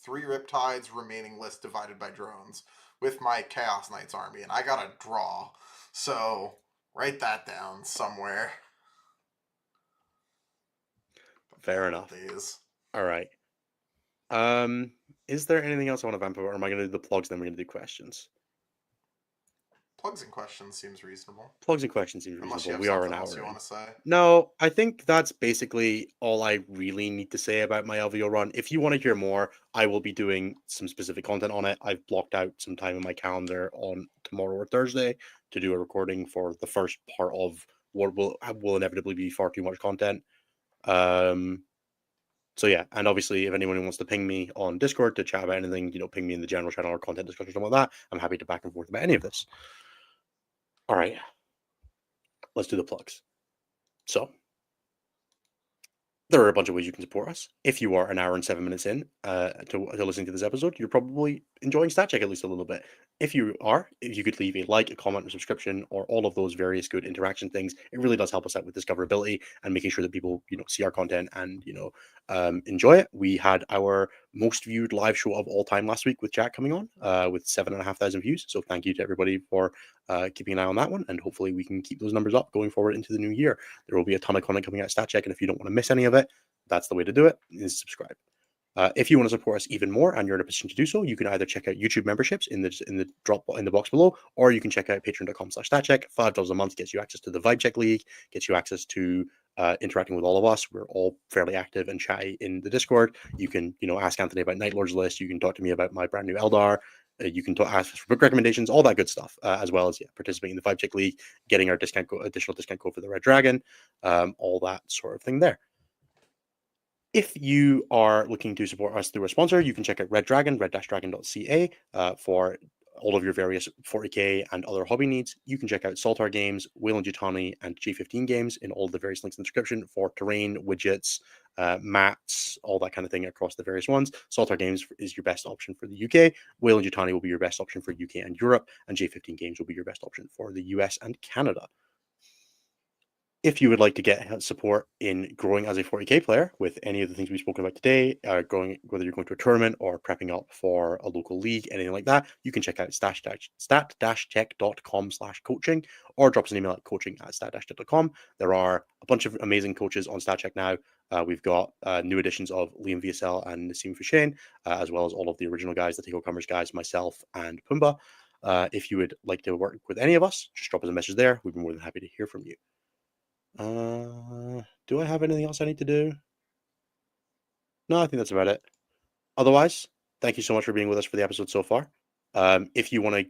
3 Riptides remaining list divided by drones with my Chaos Knights army, and I got a draw. So write that down somewhere. Fair Bad old enough. days. All right. Is there anything else I want to vamp about, or am I going to do the plugs? Then we're going to do questions. Plugs and questions seems reasonable. Plugs and questions seems Unless you reasonable. have We are an something else hour you in. want to say. No, I think that's basically all I really need to say about my LVO run. If you want to hear more, I will be doing some specific content on it. I've blocked out some time in my calendar on tomorrow or Thursday to do a recording for the first part of what will inevitably be far too much content. So yeah, and obviously, if anyone wants to ping me on Discord to chat about anything, ping me in the general channel or content discussion or something like that. I'm happy to back and forth about any of this. All right, let's do the plugs. So there are a bunch of ways you can support us. If you are an hour and 7 minutes in to listening to this episode, you're probably enjoying StatCheck at least a little bit. If you could leave a like, a comment, a subscription, or all of those various good interaction things, it really does help us out with discoverability and making sure that people, see our content and, enjoy it. We had our most viewed live show of all time last week with Jack coming on with 7,500 views. So thank you to everybody for keeping an eye on that one. And hopefully we can keep those numbers up going forward into the new year. There will be a ton of content coming out of StatCheck. And if you don't want to miss any of it, that's the way to do it, is subscribe. If you want to support us even more and you're in a position to do so, you can either check out YouTube memberships in the box below, or you can check out patreon.com/statcheck. $5 a month gets you access to the Vibe Check League, gets you access to interacting with all of us. We're all fairly active and chatty in the Discord. You can, ask Anthony about Night Lord's list. You can talk to me about my brand new Eldar. You can ask us for book recommendations, all that good stuff, as well as participating in the Vibe Check League, getting our additional discount code for the Red Dragon, all that sort of thing there. If you are looking to support us through a sponsor, you can check out Red Dragon, red-dragon.ca for all of your various 40k and other hobby needs. You can check out Saltar Games, Whale and Jutani, and G15 Games in all the various links in the description for terrain, widgets, mats, all that kind of thing across the various ones. Saltar Games is your best option for the UK. Whale and Jutani will be your best option for UK and Europe, and J15 Games will be your best option for the US and Canada. If you would like to get support in growing as a 40k player with any of the things we've spoken about today, whether you're going to a tournament or prepping up for a local league, anything like that, you can check out stat-check.com/coaching or drop us an email at coaching@stat-check.com. There are a bunch of amazing coaches on StatCheck now. We've got new additions of Liam VSL and Nassim Fouchain, as well as all of the original guys, the Takeover Commerce guys, myself and Pumbaa. If you would like to work with any of us, just drop us a message there. We'd be more than happy to hear from you. Do I have anything else I need to do? No, I think that's about it. Otherwise, thank you so much for being with us for the episode so far. If you want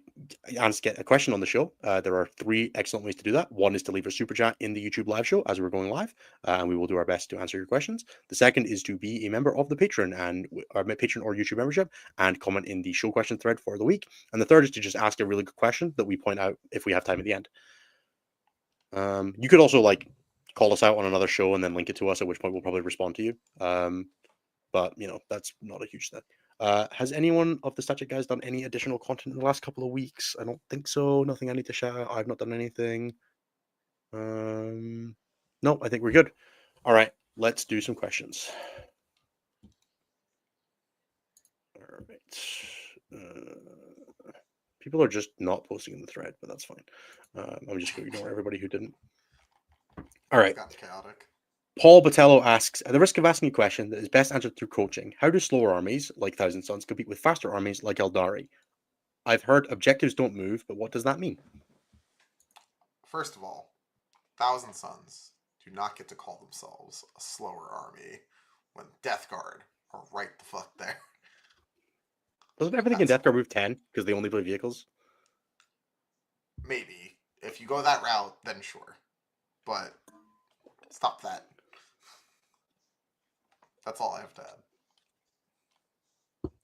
to get a question on the show, there are 3 excellent ways to do that. One is to leave a super chat in the YouTube live show as we're going live, and we will do our best to answer your questions. The second is to be a member of the Patreon or Patreon or YouTube membership and comment in the show question thread for the week. And the third is to just ask a really good question that we point out if we have time at the end. You could also call us out on another show and then link it to us, at which point we'll probably respond to you. But that's not a huge thing. Has anyone of the Static guys done any additional content in the last couple of weeks? I don't think so. Nothing I need to shout out. I've not done anything. No, I think we're good. All right, let's do some questions. All right. People are just not posting in the thread, but that's fine. I'm just going to ignore everybody who didn't. All right. Got chaotic. Paul Botello asks, at the risk of asking a question that is best answered through coaching, how do slower armies, like Thousand Suns, compete with faster armies like Eldari? I've heard objectives don't move, but what does that mean? First of all, Thousand Suns do not get to call themselves a slower army when Death Guard are right the fuck there. Doesn't everything in Death Guard move 10 because they only play vehicles? Maybe. If you go that route, then sure. But stop that. That's all I have to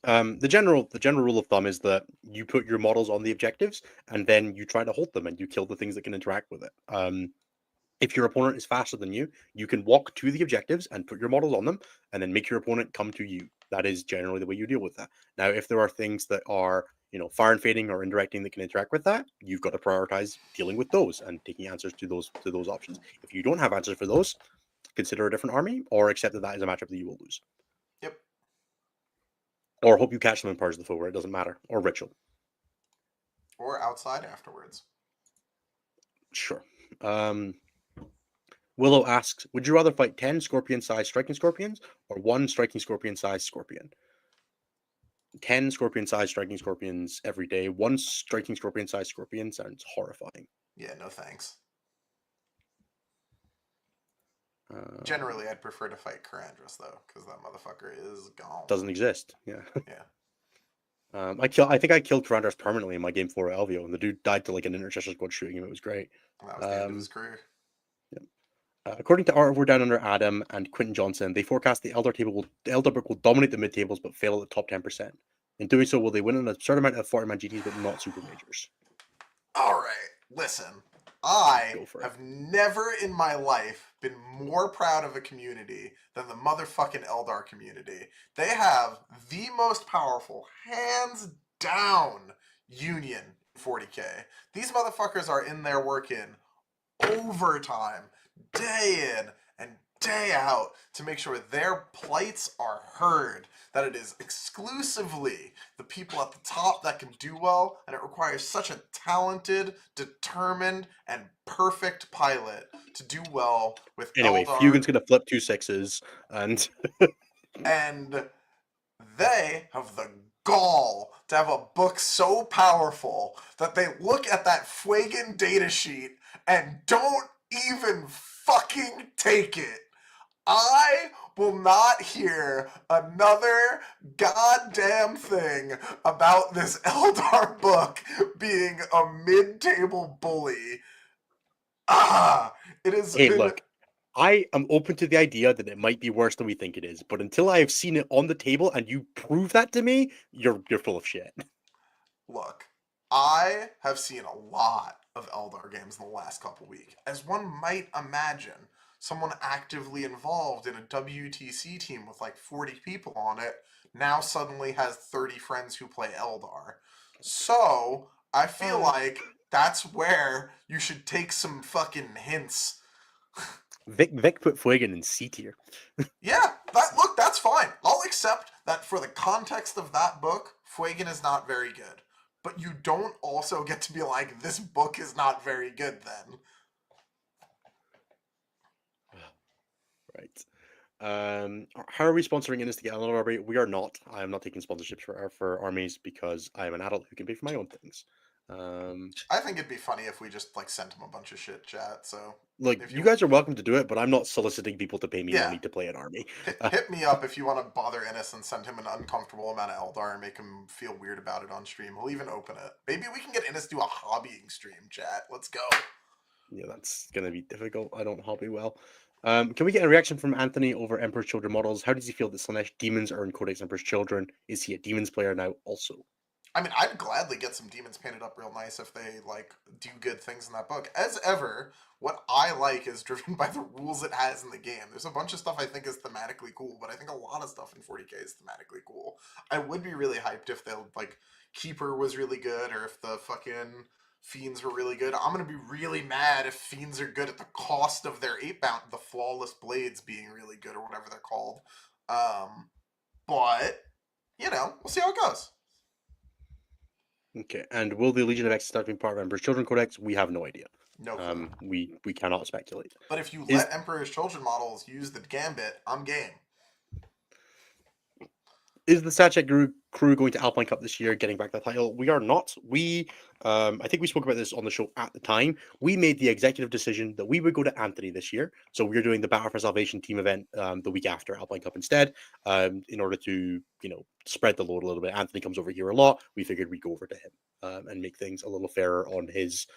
add. The general rule of thumb is that you put your models on the objectives and then you try to hold them and you kill the things that can interact with it. If your opponent is faster than you, you can walk to the objectives and put your models on them and then make your opponent come to you. That is generally the way you deal with that. Now, if there are things that are, fire and fading or indirecting that can interact with that, you've got to prioritize dealing with those and taking answers to those options. If you don't have answers for those, consider a different army or accept that is a matchup that you will lose. Yep. Or hope you catch them in Purge the Foe where it doesn't matter. Or Ritual. Or outside afterwards. Sure. Willow asks, would you rather fight 10 scorpion-sized striking scorpions or 1 striking scorpion-sized scorpion? 10 scorpion-sized striking scorpions every day. 1 striking scorpion-sized scorpion sounds horrifying. Yeah, no thanks. Generally, I'd prefer to fight Karandras, though, because that motherfucker is gone. Doesn't exist. Yeah. Yeah. I think I killed Karandras permanently in my game 4 at LVO, and the dude died to like an intercession squad shooting him. It was great. That was the end of his career. Yeah. According to Art, we're down under Adam and Quentin Johnson. They forecast the Elder book will dominate the mid tables but fail at the top 10%. In doing so, will they win an absurd amount of 40-man GTs but not super majors? All right, listen. I have never in my life been more proud of a community than the motherfucking Eldar community. They have the most powerful, hands down, union 40k. These motherfuckers are in there working overtime, day in and day out, to make sure their plights are heard, that it is exclusively the people at the top that can do well, and it requires such a talented, determined, and perfect pilot to do well with Anyway, Eldar. Fugin's going to flip 2 6s, and... and they have the gall to have a book so powerful that they look at that Fuegan datasheet and don't even fucking take it. I will not hear another goddamn thing about this Eldar book being a mid-table bully. It is. Hey, look, I am open to the idea that it might be worse than we think it is, but until I have seen it on the table and you prove that to me, you're full of shit. Look, I have seen a lot of Eldar games in the last couple weeks. As one might imagine, someone actively involved in a WTC team with like 40 people on it now suddenly has 30 friends who play Eldar. So, I feel like that's where you should take some fucking hints. Vic put Fuegan in C tier. Yeah, that's fine. I'll accept that for the context of that book, Fuegan is not very good. But you don't also get to be like, this book is not very good then. Right. How are we sponsoring Innis to get another army? We are not. I am not taking sponsorships for armies because I am an adult who can pay for my own things. I think it'd be funny if we just like sent him a bunch of shit, chat. So Like, if you you, guys are welcome to do it, but I'm not soliciting people to pay me yeah, money to play an army. hit me up if you want to bother Ennis and send him an uncomfortable amount of Eldar and make him feel weird about it on stream. He'll even open it. Maybe we can get Ennis to do a hobbying stream, chat. Let's go. Yeah, that's gonna be difficult. I don't hobby well. Can we get a reaction from Anthony over Emperor's Children models? How does he feel that Slanesh demons are in Codex Emperor's Children? Is he a demons player now also? I mean, I'd gladly get some demons painted up real nice if they like do good things in that book. As ever, what I like is driven by the rules it has in the game. There's a bunch of stuff I think is thematically cool, but I think a lot of stuff in 40k is thematically cool. I would be really hyped if the like Keeper was really good, or if the fucking Fiends were really good. I'm gonna be really mad if Fiends are good at the cost of their 8 bound, the flawless blades being really good, or whatever they're called. But you know, we'll see how it goes. Okay, and will the Legion of X start being part of Emperor's Children Codex? We have no idea. No clue. We cannot speculate. But if you Is let Emperor's Children models use the Gambit, I'm game. is the StatCheck crew going to Alpine Cup this year, getting back the title? We are not. I think we spoke about this on the show at the time. We made the executive decision that we would go to Anthony this year. So we're doing the Battle for Salvation team event the week after Alpine Cup instead, in order to, spread the load a little bit. Anthony comes over here a lot. We figured we'd go over to him and make things a little fairer on his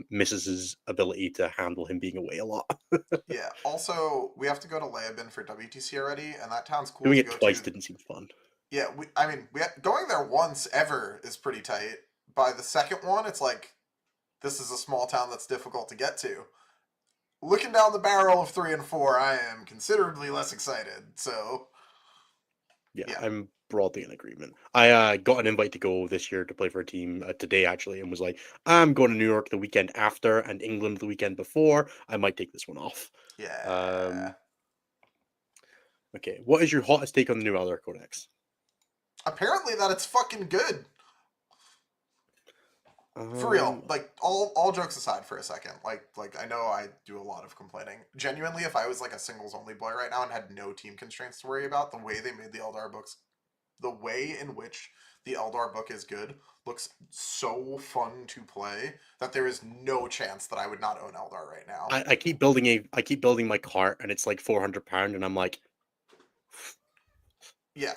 missus's ability to handle him being away a lot. Yeah. Also, we have to go to Leoben for WTC already, and that town's cool Doing to it go twice to. didn't seem fun. Yeah, going there once ever is pretty tight. By the second one, it's like this is a small town that's difficult to get to. Looking down the barrel of 3 and 4, I am considerably less excited. So Yeah, yeah, I'm broadly in agreement. I got an invite to go this year to play for a team today, actually, and was like, I'm going to New York the weekend after and England the weekend before. I might take this one off. yeah. Okay, what is your hottest take on the new Elder Codex? Apparently, that it's fucking good. For real, like all jokes aside for a second, like I know I do a lot of complaining. Genuinely, if I was like a singles only boy right now and had no team constraints to worry about, the way they made the Eldar books, the way in which the Eldar book is good, looks so fun to play that there is no chance that I would not own Eldar right now. I keep building my cart and it's like £400 and I'm like, Yeah,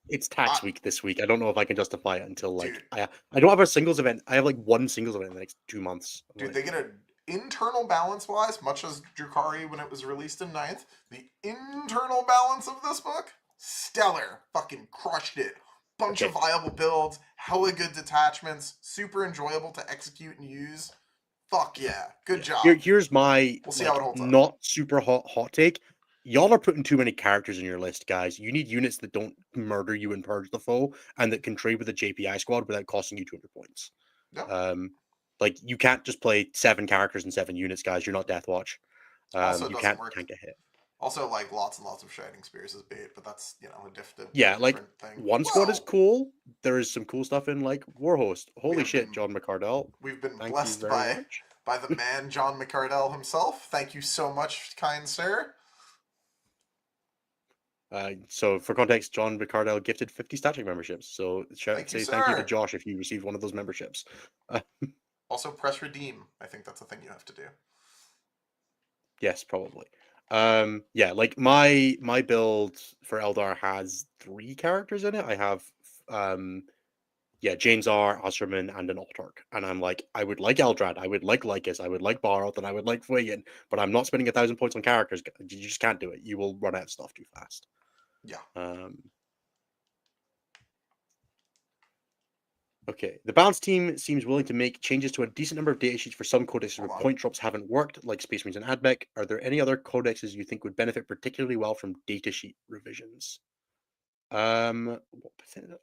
it's tax week this week. I don't know if I can justify it until like dude, I don't have a singles event. I have like one singles event in the next 2 months. dude, they get a internal balance wise, much as Drukari when it was released in 9th, the internal balance of this book, stellar. Fucking crushed it. Bunch of viable builds, hella good detachments, super enjoyable to execute and use. Fuck yeah. Good job. Here's my We'll see how it holds up. not super hot take. Y'all are putting too many characters in your list, guys. You need units that don't murder you and purge the foe, and that can trade with a JPI squad without costing you 200 points. Yeah. Like you can't just play 7 characters and 7 units, guys. You're not Death Watch. Also, You doesn't can't work. get hit. Also, like lots and lots of Shining Spears is bait, but that's a different Like thing. one squad is cool. There is some cool stuff in like Warhost. Holy shit, John McCardell. We've been Thank blessed you very much. by the man John McCardell himself. Thank you so much, kind sir. So for context, John McCardell gifted 50 StatCheck memberships. So thank you to Josh if you received one of those memberships. Also, press redeem. I think that's a thing you have to do. Yes, probably. Yeah, like my build for Eldar has 3 characters in it. I have Jane Czar, Osterman, and an Autarch. And I'm like, I would like Eldrad, I would like Lycus, I would like Baroth, and I would like Fuegan, but I'm not spending 1,000 points on characters. You just can't do it. You will run out of stuff too fast. Yeah. Okay, the balance team seems willing to make changes to a decent number of data sheets for some codexes where point drops haven't worked, like Space Marines and Admech. Are there any other codexes you think would benefit particularly well from datasheet revisions? I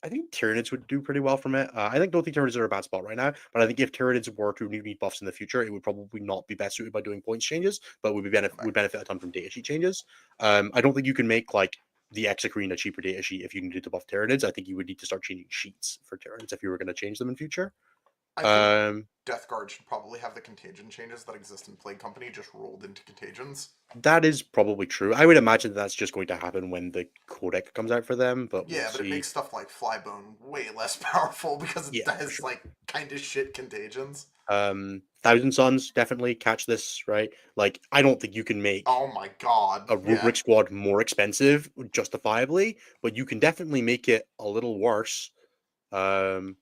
think Tyranids would do pretty well from it. I don't think Tyranids are a bad spot right now, but I think if Tyranids were to need buffs in the future, it would probably not be best suited by doing points changes, but would benefit a ton from datasheet changes. I don't think you can make like the Exocrine a cheaper datasheet if you needed to buff Tyranids. I think you would need to start changing sheets for Tyranids if you were going to change them in future. I think Um, Death Guard should probably have the contagion changes that exist in Plague Company just rolled into contagions. that is probably true. I would imagine that's just going to happen when the codec comes out for them, but we'll Yeah, but it see. makes stuff like Flybone way less powerful because it Yeah, for has sure. like kind of shit contagions. Thousand Suns definitely catch this, right? Like, I don't think you can make Oh my god. a Yeah. rubric squad more expensive justifiably, but you can definitely make it a little worse. Um,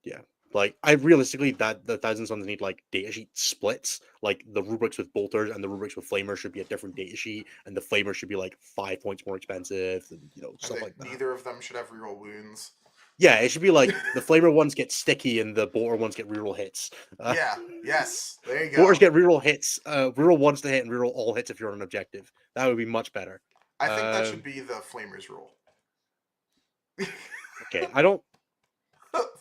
yeah, like I realistically that the Thousand Suns need like datasheet splits. Like the rubrics with bolters and the rubrics with flamers should be a different datasheet, and the flamer should be like 5 points more expensive, and And stuff like that. neither of them should have reroll wounds. Yeah, it should be like the flamer ones get sticky and the bolter ones get reroll hits. Yeah. Yes. There you Bolters go. get reroll hits, reroll ones to hit, and reroll all hits if you're on an objective. That would be much better. I think that should Um, be the Flamers rule. okay,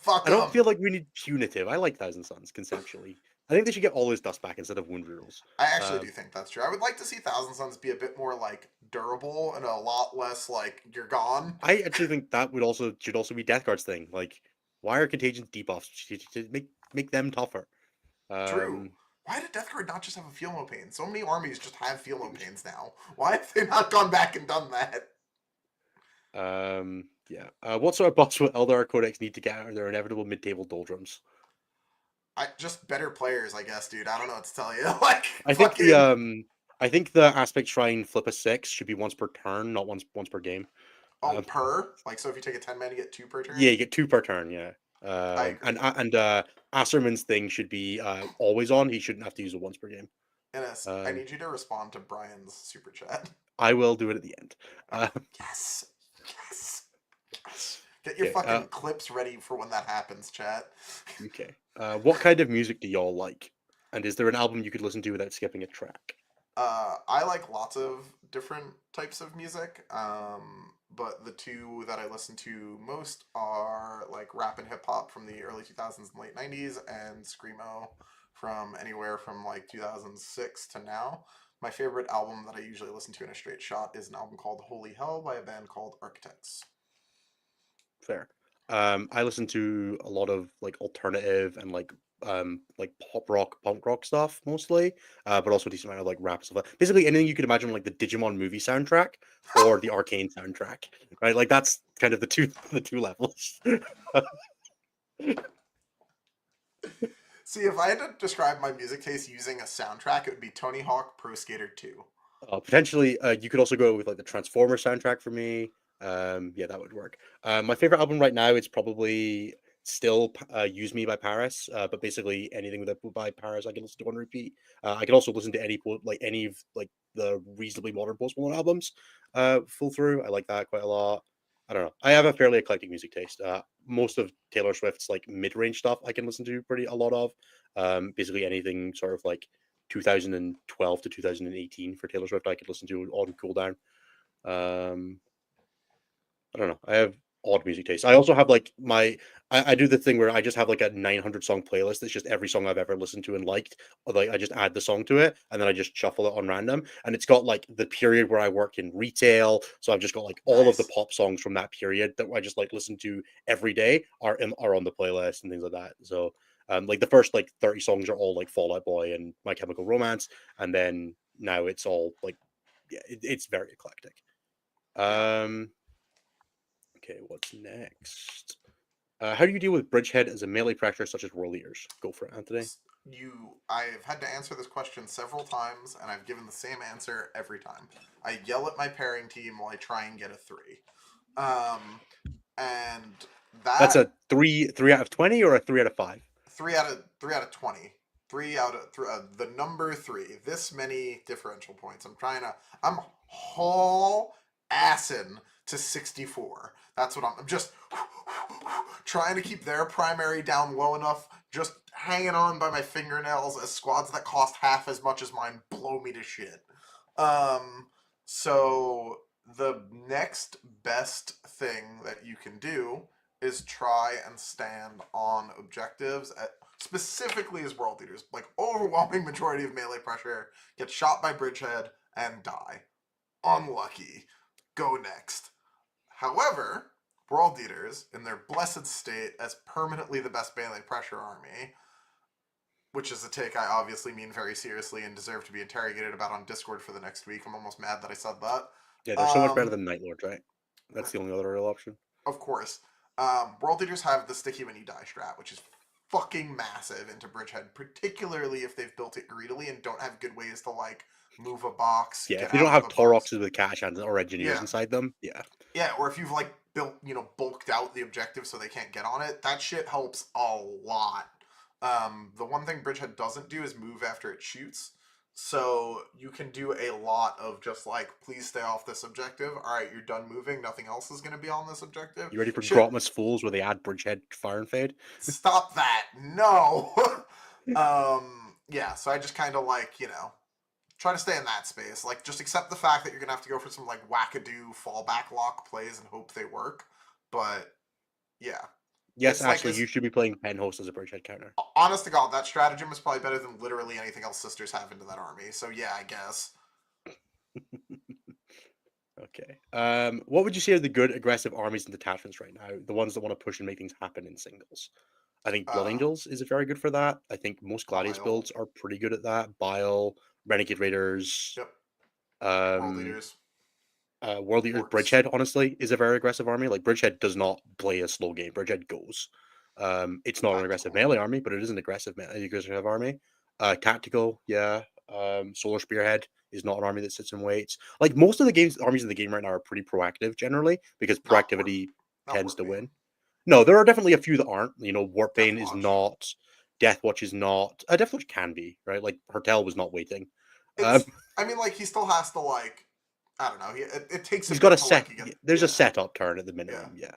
Fuck I don't them. feel like we need punitive. I like Thousand Suns conceptually. I think they should get all his dust back instead of wound rerolls. I actually Um, do think that's true. I would like to see Thousand Suns be a bit more like durable and a lot less like you're gone. I actually think that should also be Death Guard's thing. Like, why are contagions debuffs? To make them tougher. True. Um, Why did Death Guard not just have a feel no pain? So many armies just have feel no pains now. Why have they not gone back and done that? yeah. What sort of buffs will Eldar Codex need to get out of their inevitable mid-table doldrums? I just better players, I guess, dude. I don't know what to tell you. Like I think fucking I think the aspect shrine flip a 6 should be once per turn, not once per game. oh Um, per like so if you take a 10 man, you get two per yeah, turn. you get 2 per turn. Yeah. I And agree. Asserman's thing should be always on. He shouldn't have to use it once per game. I Um, need you to respond to Brian's super chat. I will do it at the end. Oh, Uh, yes, yes, yes. Get your okay. fucking clips ready for when that happens, chat. Okay. What kind of music do y'all like? And is there an album you could listen to without skipping a track? I like lots of different types of music, but the two that I listen to most are like rap and hip hop from the early 2000s and late 90s, and screamo from anywhere from like 2006 to now. My favorite album that I usually listen to in a straight shot is an album called Holy Hell by a band called Architects. Fair. I listen to a lot of like alternative and like pop rock, punk rock stuff mostly, but also a decent amount of like rap stuff. Basically anything you could imagine like the Digimon movie soundtrack or the Arcane soundtrack, right? Like that's kind of the two levels. See, if I had to describe my music taste using a soundtrack, it would be Tony Hawk Pro Skater 2. Potentially, you could also go with like the Transformer soundtrack for me. Yeah, that would work. My favorite album right now is probably still "Use Me" by Paris. But basically anything that by Paris, I can listen to on repeat. I can also listen to any of like the reasonably modern Post Malone albums, full through. I like that quite a lot. I don't know. I have a fairly eclectic music taste. Most of Taylor Swift's like mid-range stuff I can listen to pretty a lot of. Basically anything sort of like 2012 to 2018 for Taylor Swift I could listen to on cooldown. Um, I don't know. I have odd music taste. I also have like I do the thing where I just have like a 900 song playlist that's just every song I've ever listened to and liked. Or like I just add the song to it and then I just shuffle it on random. And it's got like the period where I work in retail. So I've just got like all of the Nice. pop songs from that period that I just like listen to every day are on the playlist and things like that. So like the first like 30 songs are all like Fall Out Boy and My Chemical Romance, and then now it's all like yeah, it's very eclectic. Yeah. Um, okay, what's next? How do you deal with Bridgehead as a melee pressure such as World Eaters? Go for it, Anthony. I've had to answer this question several times, and I've given the same answer every time. I yell at my pairing team while I try and get a three. And That's that a three out of 20 or a 3 out of 5? 3 out of 20. The number three. This many differential points. I'm haul assing to 64. That's what I'm just trying to keep their primary down low enough, just hanging on by my fingernails as squads that cost half as much as mine blow me to shit. Um, so the next best thing that you can do is try and stand on objectives at specifically as world leaders. Like overwhelming majority of melee pressure get shot by Bridgehead and die. Unlucky. Go next. However, World Eaters, in their blessed state as permanently the best melee pressure army, which is a take I obviously mean very seriously and deserve to be interrogated about on Discord for the next week. I'm almost mad that I said that. Yeah, they're so much better than Night Lords, right? That's the only other real option. Of course. World Eaters have the sticky when you die strat, which is fucking massive into Bridgehead, particularly if they've built it greedily and don't have good ways to like move a box, Yeah, get if they out don't of have a box. Tauroxes with cash hands or engineers Yeah, inside them, yeah. yeah, or if you've like built, bulked out the objective so they can't get on it, that shit helps a lot. The one thing Bridgehead doesn't do is move after it shoots. So you can do a lot of just like, please stay off this objective. All right, you're done moving. Nothing else is going to be on this objective. You ready for Shit, Grotma's Fools where they add Bridgehead Fire and Fade? stop that. No. Yeah, so I just kind of like, try to stay in that space. Like, just accept the fact that you're gonna have to go for some like wackadoo fallback lock plays and hope they work. But yeah, Yes, it's like Ashley, this. you should be playing Penhost as a Bridgehead counter. Honest to God, that stratagem is probably better than literally anything else Sisters have into that army. So yeah, I guess. Okay. What would you say are the good aggressive armies and detachments right now? The ones that want to push and make things happen in singles. I think Blood Uh, Angels is very good for that. I think most Gladius Bile. builds are pretty good at that. Bile, Renegade Raiders, Yep. World um, leaders. World Eaters, Orcs. Bridgehead, honestly, is a very aggressive army. Like, Bridgehead does not play a slow game. Bridgehead goes. It's not an aggressive Tactical. melee army, but it is an aggressive army. Tactical, yeah. Solar Spearhead is not an army that sits and waits. Like, most of the armies in the game right now are pretty proactive generally, because Not work. proactivity Not tends work to beam. win. No, there are definitely a few that aren't. Death Warpbane is Watch. not. Deathwatch is not. Deathwatch can be, right? Like, Hertel was not waiting. Um, It's. I mean, like he still has to like. I don't know. It takes a he's got bit a to like set. you get. There's a Yeah. setup turn at the Yeah. minimum. Yeah.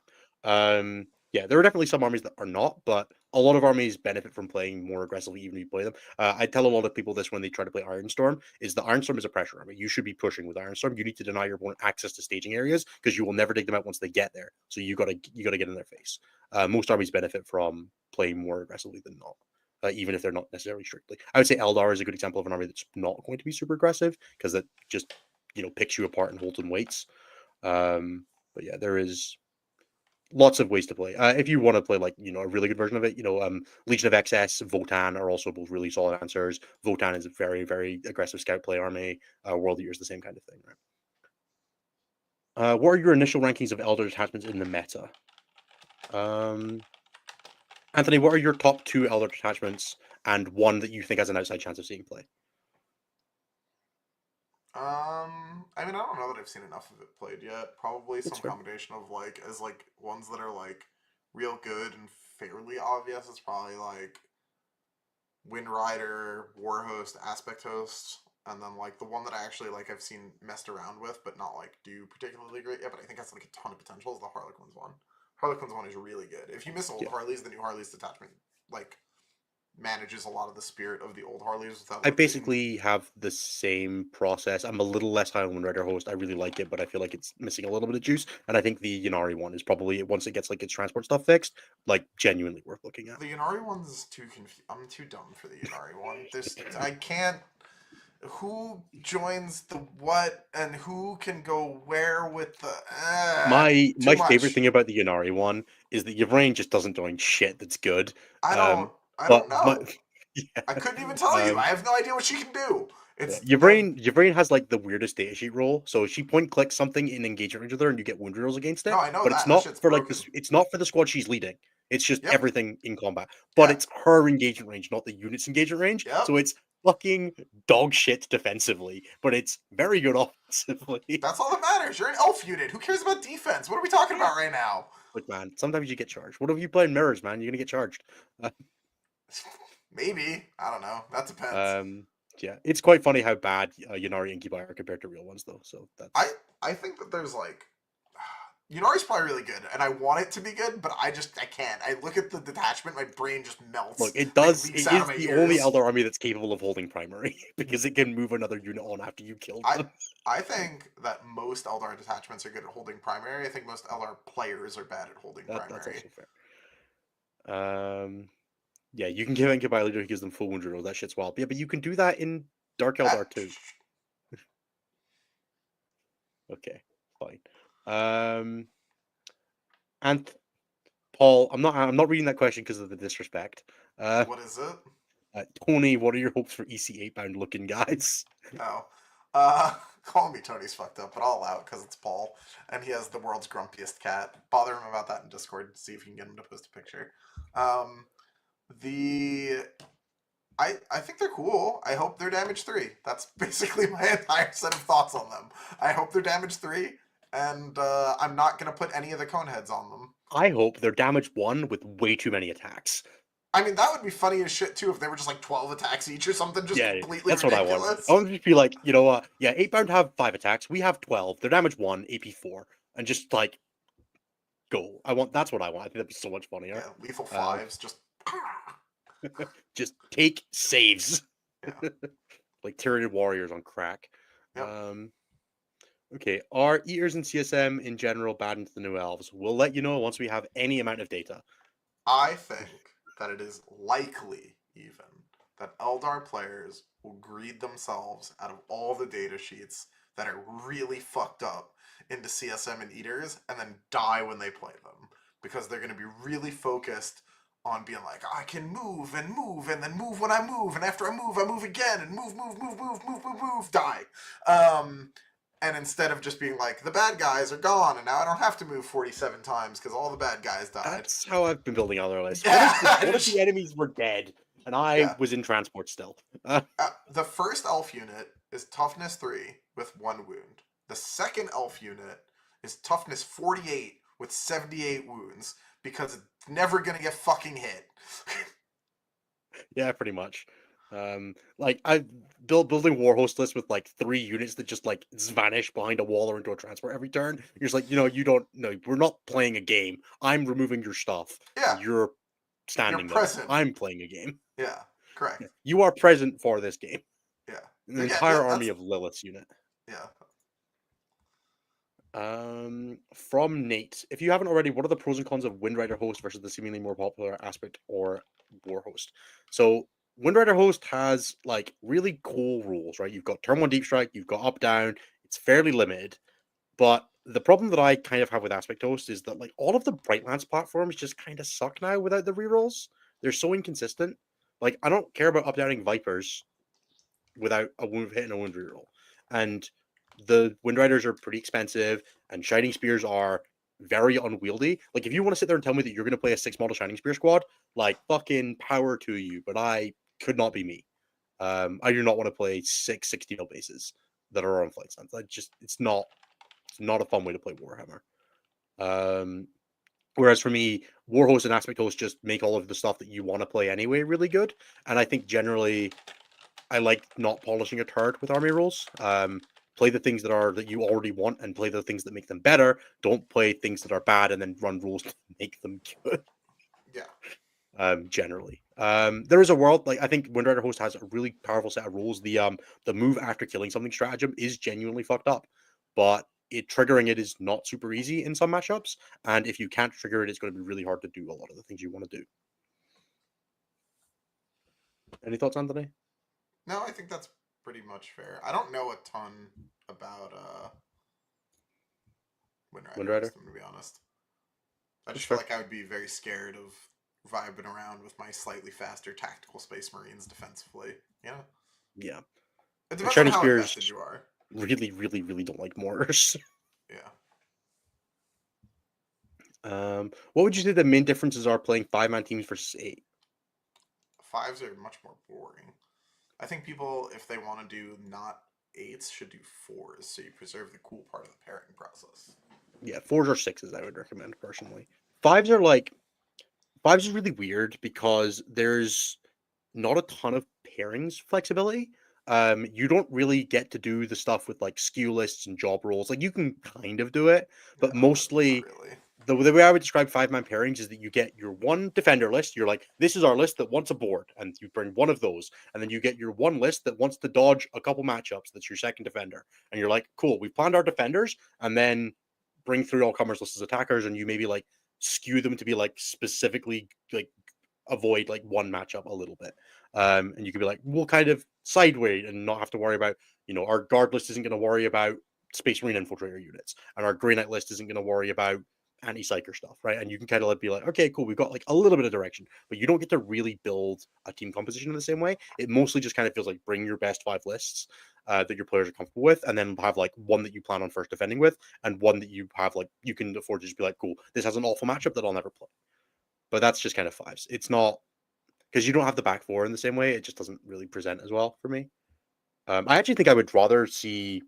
Yeah. There are definitely some armies that are not, but a lot of armies benefit from playing more aggressively, even if you play them. I tell a lot of people this when they try to play Ironstorm: is the Ironstorm is a pressure army. You should be pushing with Ironstorm. You need to deny your opponent access to staging areas because you will never dig them out once they get there. So you gotta get in their face. Most armies benefit from playing more aggressively than not. Even if they're not necessarily strictly, I would say Eldar is a good example of an army that's not going to be super aggressive because it just picks you apart and holds and waits. But yeah, there is lots of ways to play. If you want to play like a really good version of it, Legion of Excess, Votan are also both really solid answers. Votan is a very very aggressive scout play army. World Eater is the same kind of thing, right? What are your initial rankings of Elder detachments in the meta? Anthony, what are your top 2 Elder detachments and one that you think has an outside chance of seeing play? I mean, I don't know that I've seen enough of it played yet. Probably That's some fair. combination of like as like ones that are like real good and fairly obvious. It's probably like Wind Rider, War Host, Aspect Host, and then like the one that I actually like I've seen messed around with, but not like do particularly great yet. But I think has like a ton of potential. Is the Harlequins one. Harlequins one is really good. If you miss old Yeah. Harleys, the new Harleys detachment like manages a lot of the spirit of the old Harleys without I it being. basically have the same process. I'm a little less high on Rider Host. I really like it, but I feel like it's missing a little bit of juice. And I think the Yanari one is probably, once it gets like its transport stuff fixed, like genuinely worth looking at. The Yanari one's too I'm too dumb for the Yanari one. I can't. Who joins the what and who can go where with the My too favorite much. thing about the Yanari one is that your brain just doesn't join shit that's good. I don't Um, I but don't my, know. yeah, I couldn't even tell you. I um, have no idea what she can do. yeah, It's your brain has like the weirdest data sheet roll. So she point clicks something in engagement range with her, and you get wound rolls against no, it. I know But it's that. That not shit's for like broken. this. It's not for the squad she's leading. It's just Yep. everything in combat. But Yeah. it's her engagement range, not the unit's engagement range. Yep. So it's fucking dog shit defensively, but it's very good offensively. That's all that matters. You're an elf unit. Who cares about defense? What are we talking about right now? Look, man, sometimes you get charged. What if you play mirrors, man? You're gonna get charged. Uh, Maybe. I don't know. That depends. um, yeah, it's quite funny how bad Yanari and Kibai are compared to real ones, though. So I that's I think that there's like Yunari's probably really good, and I want it to be good, but I can't. I look at the detachment, my brain just look. melts, It like does. leaks It out of is my the only ears. Elder army that's capable of holding primary because it can move another unit on after you killed I them. I think that most Eldar detachments are good at holding primary. I think most Eldar players are bad at holding That's primary. also fair. Yeah, you can give Incubi Leader who gives them full wound roll. That shit's wild. Yeah, but you can do that in Dark Ah, Eldar too. Okay, fine. Um, And Paul, I'm not reading that question because of the disrespect. What is it? Tony, what are your hopes for EC8 bound looking guys? Oh. Call me Tony's fucked up, but I'll allow it because it's Paul, and he has the world's grumpiest cat. Bother him about that in Discord. See if you can get him to post a picture. Um, the I think they're cool. I hope they're damage 3. That's basically my entire set of thoughts on them. I hope they're damage 3, and I'm not gonna put any of the cone heads on them. I hope they're damage 1 with way too many attacks. I mean, that would be funny as shit too if they were just like 12 attacks each or something, just Yeah, completely that's ridiculous. what I want. I want to just be like, you know what? Yeah, 8 bound have 5 attacks. We have 12. They're damage 1, AP 4, and just like go. That's what I want. I think that'd be so much funnier. Yeah, lethal 5s, just take saves. Yeah. Like Tyranid warriors on crack. Yep. Okay, are eaters and CSM in general bad into the new elves? We'll let you know once we have any amount of data. I think that it is likely, even, that Eldar players will greed themselves out of all the data sheets that are really fucked up into CSM and Eaters and then die when they play them. Because they're going to be really focused on being like, I can move and move and then move when I move, and after I move again, and move, die. And instead of just being like, the bad guys are gone, and now I don't have to move 47 times because all the bad guys died. That's how I've been building other lists. Yeah. What if the enemies were dead and I was in transport still? The first elf unit is toughness 3 with 1 wound. The second elf unit is toughness 48 with 78 wounds because it's never going to get fucking hit. Yeah, pretty much. Like I building Warhost lists with like 3 units that just like vanish behind a wall or into a transport every turn. You're just like, you don't know. We're not playing a game. I'm removing your stuff. Yeah. You're standing You're there. present. I'm playing a game. Yeah, correct. Yeah. You are present for this game. Yeah. An entire army of Lilith's unit. Yeah. From Nate, if you haven't already, what are the pros and cons of Windrider Host versus the seemingly more popular aspect or Warhost? So Windrider Host has like really cool rules, right? You've got turn 1 deep strike, you've got up down. It's fairly limited, but the problem that I kind of have with Aspect Host is that like all of the Brightlands platforms just kind of suck now without the rerolls. They're so inconsistent. Like I don't care about up downing Vipers without a wound hit and a wound reroll, and the Windriders are pretty expensive, and Shining Spears are very unwieldy. Like, if you want to sit there and tell me that you're going to play a 6-model Shining Spear squad, like, fucking power to you, but I could not be me. I do not want to play 6 60-mil bases that are on flight stands. It's not a fun way to play Warhammer. Whereas for me, Warhost and Aspect Host just make all of the stuff that you want to play anyway really good. And I think generally, I like not polishing a turd with army rules. Play the things that you already want and play the things that make them better. Don't play things that are bad and then run rules to make them good. Yeah. Generally. There is a world, like I think Windrider Host has a really powerful set of rules. The move after killing something stratagem is genuinely fucked up, but triggering it is not super easy in some matchups. And if you can't trigger it, it's going to be really hard to do a lot of the things you want to do. Any thoughts, Anthony? No, I think that's pretty much fair. I don't know a ton about Windrider. To be honest. I just feel like I would be very scared of vibing around with my slightly faster tactical Space Marines defensively. Yeah. Yeah. It depends on how invested you are. Really, really, really don't like mortars. Yeah. What would you say the main differences are playing 5-man teams versus 8? 5s are much more boring. I think people, if they want to do not 8s, should do 4s, so you preserve the cool part of the pairing process. Yeah, 4s or 6s I would recommend personally. 5s are really weird because there's not a ton of pairings flexibility. You don't really get to do the stuff with like skew lists and job roles. Like you can kind of do it, but mostly really. The way I would describe 5-man pairings is that you get your one defender list. You're like, this is our list that wants a board, and you bring one of those, and then you get your one list that wants to dodge a couple matchups. That's your second defender, and you're like, cool, we've planned our defenders, and then bring through all comers list as attackers, and you maybe like skew them to be like specifically like avoid like one matchup a little bit. And you could be like, we'll kind of sideway and not have to worry about, our guard list isn't going to worry about Space Marine Infiltrator units, and our Grey Knight list isn't going to worry about anti-psyker stuff, right? And you can kind of be like, okay, cool, we've got like a little bit of direction, but you don't get to really build a team composition in the same way. It mostly just kind of feels like bring your best 5 lists that your players are comfortable with, and then have like one that you plan on first defending with, and one that you have like you can afford to just be like, cool, this has an awful matchup that I'll never play. But that's just kind of 5s. It's not because you don't have the back 4 in the same way. It just doesn't really present as well for me. I actually think I would rather see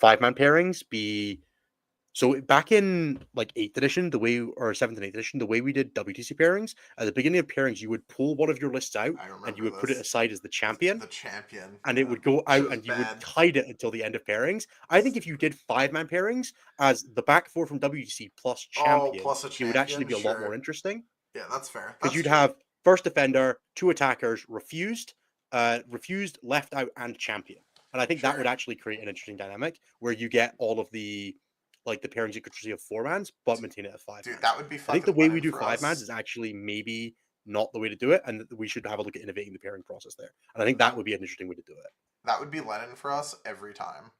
5-man pairings be. So back in like 8th edition, the way or 7th and 8th edition, the way we did WTC pairings, at the beginning of pairings, you would pull one of your lists out I and you remember would put it this. aside as the champion, The champion. and Yeah. it would go Shit out was and you would bad. hide it until the end of pairings. I think if you did 5-man pairings as the back 4 from WTC plus Oh, champion, plus a it would actually champion? be a lot more Sure. interesting Yeah, that's fair. because That's you'd true. have first defender, 2 attackers, refused, left out, and champion. And I think that would Sure. actually create an interesting dynamic where you get all of the like the pairings you could see of 4-mans, but maintain it at 5-mans. Dude, that would be I think the fucking way we Lennon do for 5-mans us. is actually maybe not the way to do it, and that we should have a look at innovating the pairing process there. And I think that would be an interesting way to do it. That would be Lennon for us every time.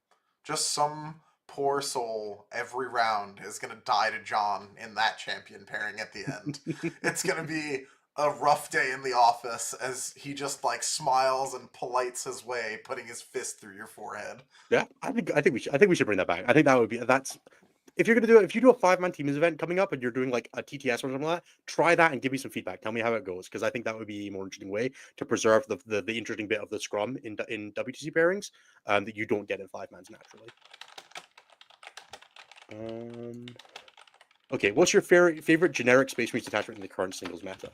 Just some poor soul every round is going to die to John in that champion pairing at the end. It's going to be a rough day in the office as he just like smiles and polites his way, putting his fist through your forehead. Yeah, I think we should bring that back. I think that would be that's if you're gonna do it. If you do a 5-man teams event coming up and you're doing like a TTS or something like that, try that and give me some feedback. Tell me how it goes because I think that would be a more interesting way to preserve the interesting bit of the scrum in WTC pairings that you don't get in 5-mans naturally. Okay, what's your favorite generic Space Marine detachment in the current singles meta?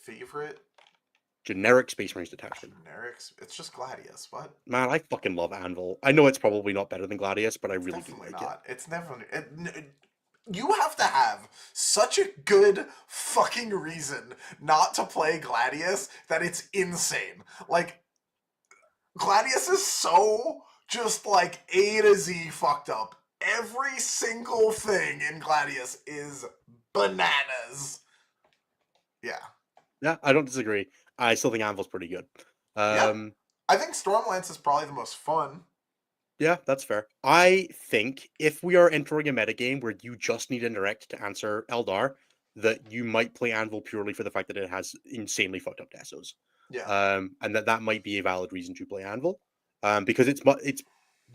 Favorite Generic Space Marines detachment. generics? It's just Gladius. What? Man, I fucking love Anvil. I know it's probably not better than Gladius, but I really Definitely do like not. It's never. You have to have such a good fucking reason not to play Gladius that it's insane. Like, Gladius is so just like A to Z fucked up. Every single thing in Gladius is bananas. Yeah. Yeah, I don't disagree. I still think Anvil's pretty good. Yeah. I think Stormlance is probably the most fun. Yeah, that's fair. I think if we are entering a metagame where you just need Indirect to answer Eldar, that you might play Anvil purely for the fact that it has insanely fucked up Desos. Yeah. And that might be a valid reason to play Anvil. Because it's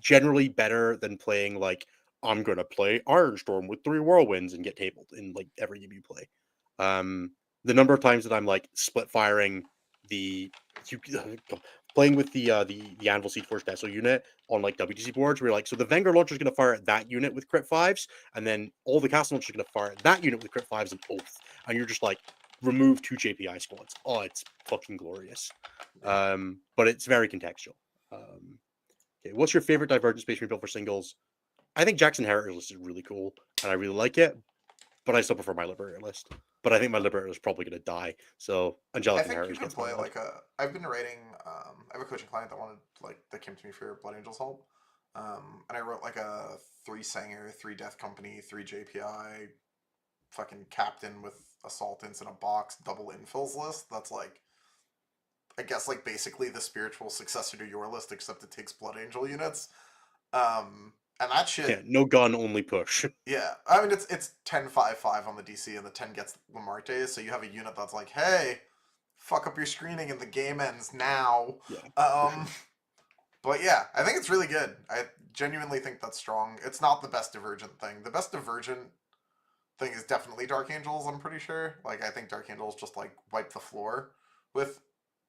generally better than playing like I'm gonna play Ironstorm with 3 whirlwinds and get tabled in like every game you play. The number of times that I'm like split firing the playing with the Anvil Seed Force Deso unit on like WTC boards, where you're like, so the Vanguard launcher is going to fire at that unit with crit 5s, and then all the castle launchers are going to fire at that unit with crit 5s and Oath, and you're just like remove 2 JPI squads. Oh, it's fucking glorious. But it's very contextual. Okay, what's your favorite Divergent Space Marine build for singles? I think Jackson Heritage list is really cool, and I really like it, but I still prefer my Liberator list. But I think my Liberator is probably going to die. So Angelic I think Heritage you could gets play my like a. I've been writing. I have a coaching client that wanted that came to me for Blood Angels help, and I wrote like a 3 Sanger, 3 Death Company, 3 JPI, fucking captain with assaultants in a box, double infills list. That's like, I guess like basically the spiritual successor to your list, except it takes Blood Angel units. And that shit. Yeah, no gun, only push. Yeah, I mean it's 10-5-5 on the DC, and the 10 gets Lamarte, so you have a unit that's like, hey, fuck up your screening, and the game ends now. Yeah, Um, but yeah, I think it's really good. I genuinely think that's strong. It's not the best Divergent thing. The best Divergent thing is definitely Dark Angels. I'm pretty sure. Like I think Dark Angels just like wipe the floor with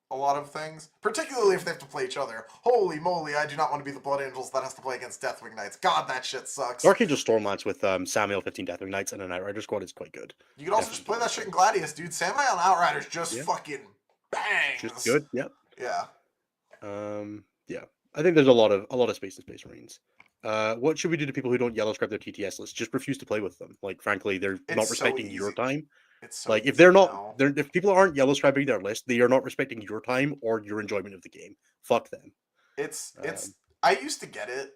a lot of things, particularly if they have to play each other. Holy moly, I do not want to be the Blood Angels that has to play against Deathwing Knights. God, that shit sucks. Dark Angel Stormlance with Samuel 15 Deathwing Knights and an Outrider squad is quite good. You can also just play that shit in Gladius, dude. Samurai on Outriders just fucking bangs. Just good, yep. Yeah. Yeah. I think there's a lot of Space and Space Marines. What should we do to people who don't yellow scribe their TTS list? Just refuse to play with them. Like, frankly, they're not respecting your time. It's so like if easy they're not, now. if people aren't yellow scribing their list, they are not respecting your time or your enjoyment of the game. Fuck them. It's. I used to get it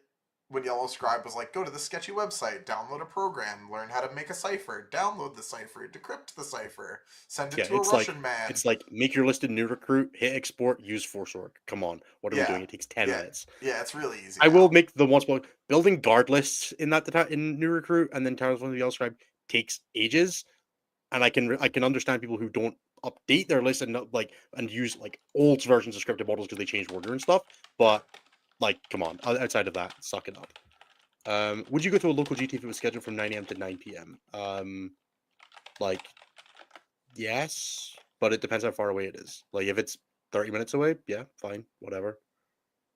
when Yellow Scribe was like, go to the sketchy website, download a program, learn how to make a cipher, download the cipher, decrypt the cipher, send it Yeah, to a Russian man. it's like make your list in new recruit, hit export, use force org. Come on, what are we Yeah, doing? It takes 10 yeah, minutes. yeah. It's really easy I will now. make the one spot building guard lists in in new recruit and then Towers of the Yellow Scribe takes ages, and I can understand people who don't update their list and not, like and use like old versions of scripted models because they changed order and stuff. But like, come on, outside of that, suck it up. Would you go to a local GT if it was scheduled from 9 a.m. to 9 p.m.? Like, yes, but it depends how far away it is. Like, if it's 30 minutes away, yeah, fine, whatever.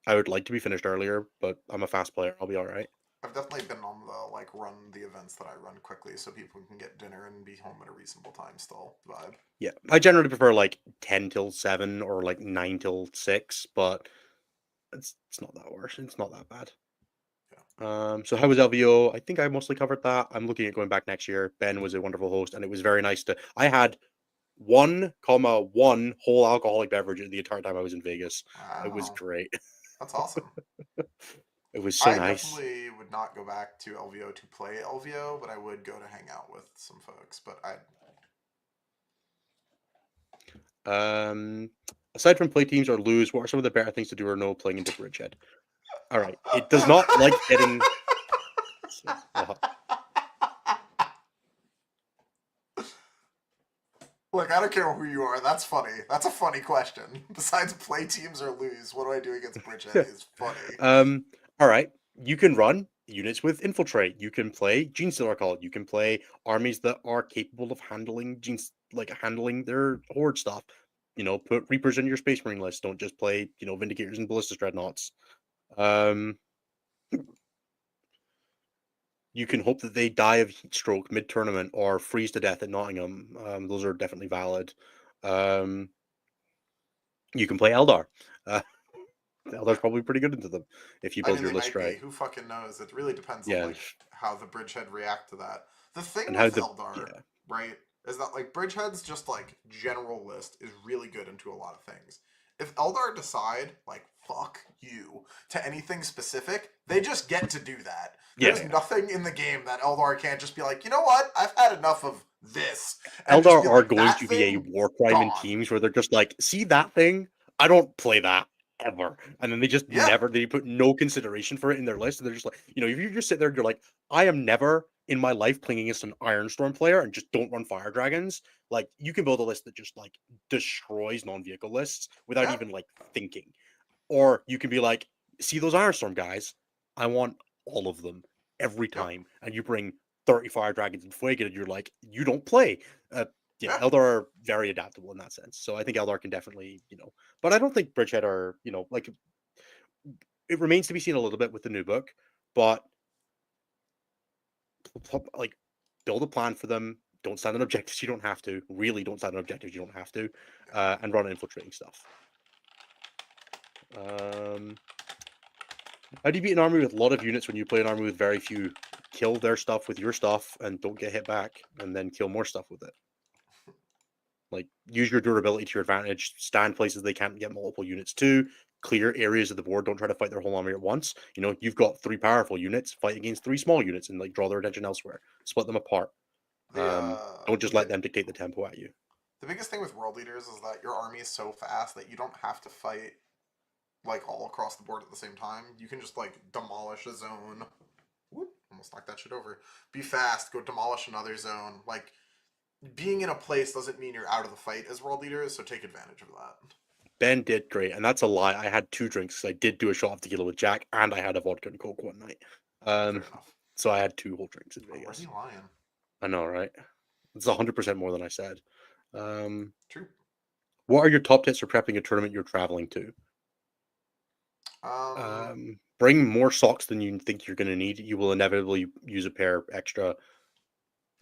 I would like to be finished earlier, but I'm a fast player. I'll be all right. I've definitely been on the like run the events that I run quickly so people can get dinner and be home at a reasonable time still vibe. Yeah, I generally prefer like 10 till 7 or like 9 till 6, but it's not that worse. It's not that bad. So how was LVO? I think I mostly covered that. I'm looking at going back next year. Ben was a wonderful host, and it was very nice to. I had 1 whole alcoholic beverage the entire time I was in Vegas. It was Wow. great. That's awesome. It was so I nice. definitely would not go back to LVO to play LVO, but I would go to hang out with some folks. But I Um, Aside from play teams or lose, what are some of the better things to do or no playing into Bridgehead? All right, it does not like getting. Look, I don't care who you are. That's funny. That's a funny question. Besides play teams or lose, what do I do against Bridgehead is funny. All right, you can run units with infiltrate. You can play Gene Stealer Call. You can play armies that are capable of handling genes, like handling their horde stuff. Put Reapers in your Space Marine list. Don't just play, Vindicators and Ballistic Dreadnoughts. Um, you can hope that they die of heat stroke mid tournament or freeze to death at Nottingham. Those are definitely valid. You can play Eldar. Uh, Eldar's Yeah. probably pretty good into them if you I build mean, your they list might be. right. Who fucking knows? It really depends on Yeah, like how the Bridgehead react to that. The and thing how with the Eldar, yeah right, is that like Bridgehead's just like general list is really good into a lot of things. If Eldar decide like fuck you to anything specific, they just get to do that. There's yeah. nothing in the game that Eldar can't just be like, you know what? I've had enough of this, and just Eldar be are like going that to be a thing war crime in gone. teams where they're just like, see that thing? I don't play that ever. And then they just Yeah, they put no consideration for it in their list. And they're just like, if you just sit there and you're like, I am never in my life playing against an Ironstorm player and just don't run Fire Dragons. Like, you can build a list that just like destroys non-vehicle lists without yeah, even like thinking. Or you can be like, see those Ironstorm guys? I want all of them every yep, time. And you bring 30 Fire Dragons and Fuego, and you're like, you don't play. Yeah, yeah. Eldar are very adaptable in that sense. So I think Eldar can definitely, but I don't think Bridgehead are, like it remains to be seen a little bit with the new book, but like build a plan for them. Don't stand on objectives you don't have to. Really, don't stand on objectives you don't have to, and run infiltrating stuff. Um, how do you beat an army with a lot of units when you play an army with very few? Kill their stuff with your stuff and don't get hit back, and then kill more stuff with it. Like, use your durability to your advantage. Stand places they can't get multiple units to. Clear areas of the board. Don't try to fight their whole army at once. You've got 3 powerful units. Fight against 3 small units and like draw their attention elsewhere. Split them apart. Don't just let them dictate the tempo at you. The biggest thing with world leaders is that your army is so fast that you don't have to fight like all across the board at the same time. You can just like demolish a zone. Whoop, almost knocked that shit over. Be fast, go demolish another zone. Like being in a place doesn't mean you're out of the fight as world leaders, so take advantage of that. Ben did great, and that's a lie. I had 2 drinks. I did do a shot of tequila with Jack, and I had a vodka and coke one night. Fair enough. So I had 2 whole drinks in Already Vegas. lying. I know, right? It's 100% more than I said. True. What are your top tips for prepping a tournament you're traveling to? Um, Bring more socks than you think you're going to need. You will inevitably use a pair extra.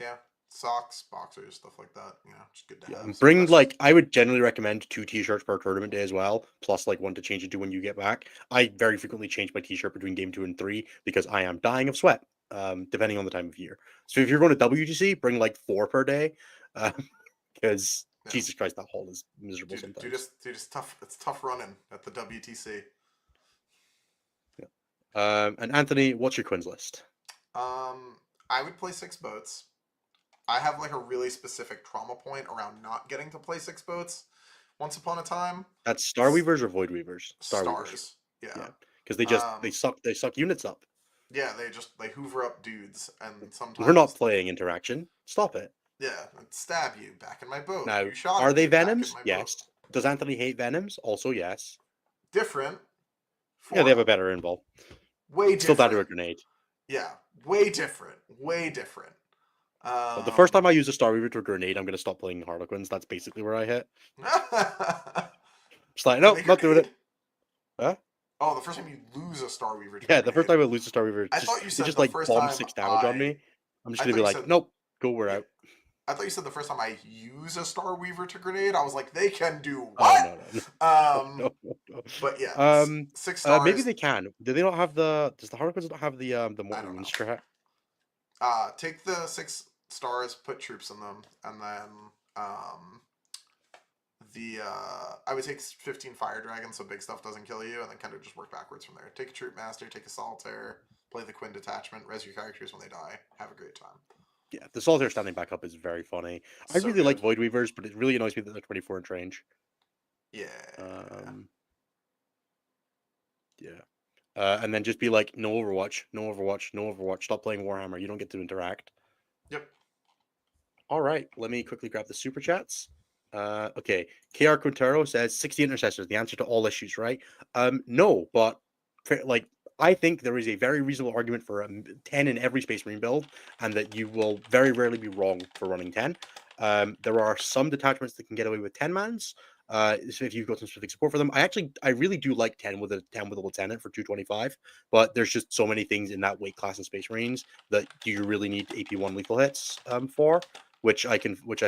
yeah. Socks, boxers, stuff like that. Just good to Yeah, have. bring like I would generally recommend 2 t-shirts per tournament day as well, plus like one to change into when you get back. I very frequently change my t-shirt between game 2 and 3 because I am dying of sweat, depending on the time of year. So if you're going to WGC, bring like 4 per day, because Yeah. Jesus Christ, that hall is miserable Dude, sometimes. it's tough. It's tough running at the WTC. Yeah. And Anthony, what's your Quinn's list? I would play 6 boats. I have like a really specific trauma point around not getting to play 6 boats once upon a time. That's Star Weavers or Void Weavers? Star Weavers. Stars. Yeah. Yeah, because they Um, suck units up. yeah, they hoover up dudes and We're not sometimes playing interaction. Stop it. yeah, and stab you back in my boat. Now, You shot are at they me back in Venoms? my boat. Yes. Does Anthony hate Venoms? Also, yes. Different Yeah, they have a form. better invul. Way Still die to a different. grenade. Yeah, way different. Way different. But the first time Um I use a Star Weaver to a grenade, I'm going to stop playing Harlequins. That's basically where I hit. It's like, Can nope, they not doing grenade? it. Huh? Oh, the first time you lose a Star Weaver to Yeah, the first grenade. time I lose a Star Weaver, I thought you they said just the like first bomb time 6 damage on me. I'm just I going to thought be you like, said nope, go, we're yeah. out. I thought you said the first time I use a Star Weaver to grenade. I was like, they can do Oh, what? no, no, no, Um, no, but yeah, no. 6 stars. Maybe they can. Do they not have does the Harlequins not have the I Mortal don't Wound know. strat? Take the 6 stars, put troops in them, and then um, I would take 15 fire dragons so big stuff doesn't kill you, and then kind of just work backwards from there. Take a troop master, take a solitaire, play the Quinn detachment, res your characters when they die. Have a great time. Yeah, the Solitaire standing back up is very funny. I So really like good. Void Weavers, but it really annoys me that they're 24-inch range. Yeah. Um, yeah. And then just be like, no Overwatch, no Overwatch, no Overwatch. Stop playing Warhammer. You don't get to interact. Yep. All right, let me quickly grab the super chats. Okay, KR Quintero says 60 intercessors, the answer to all issues, right? No, but like I think there is a very reasonable argument for a 10 in every Space Marine build, and that you will very rarely be wrong for running 10. There are some detachments that can get away with 10 mans. So if you've got some specific support for them, I really do like 10 with a lieutenant for 225, but there's just so many things in that weight class in Space Marines that you really need AP1 lethal hits for, which I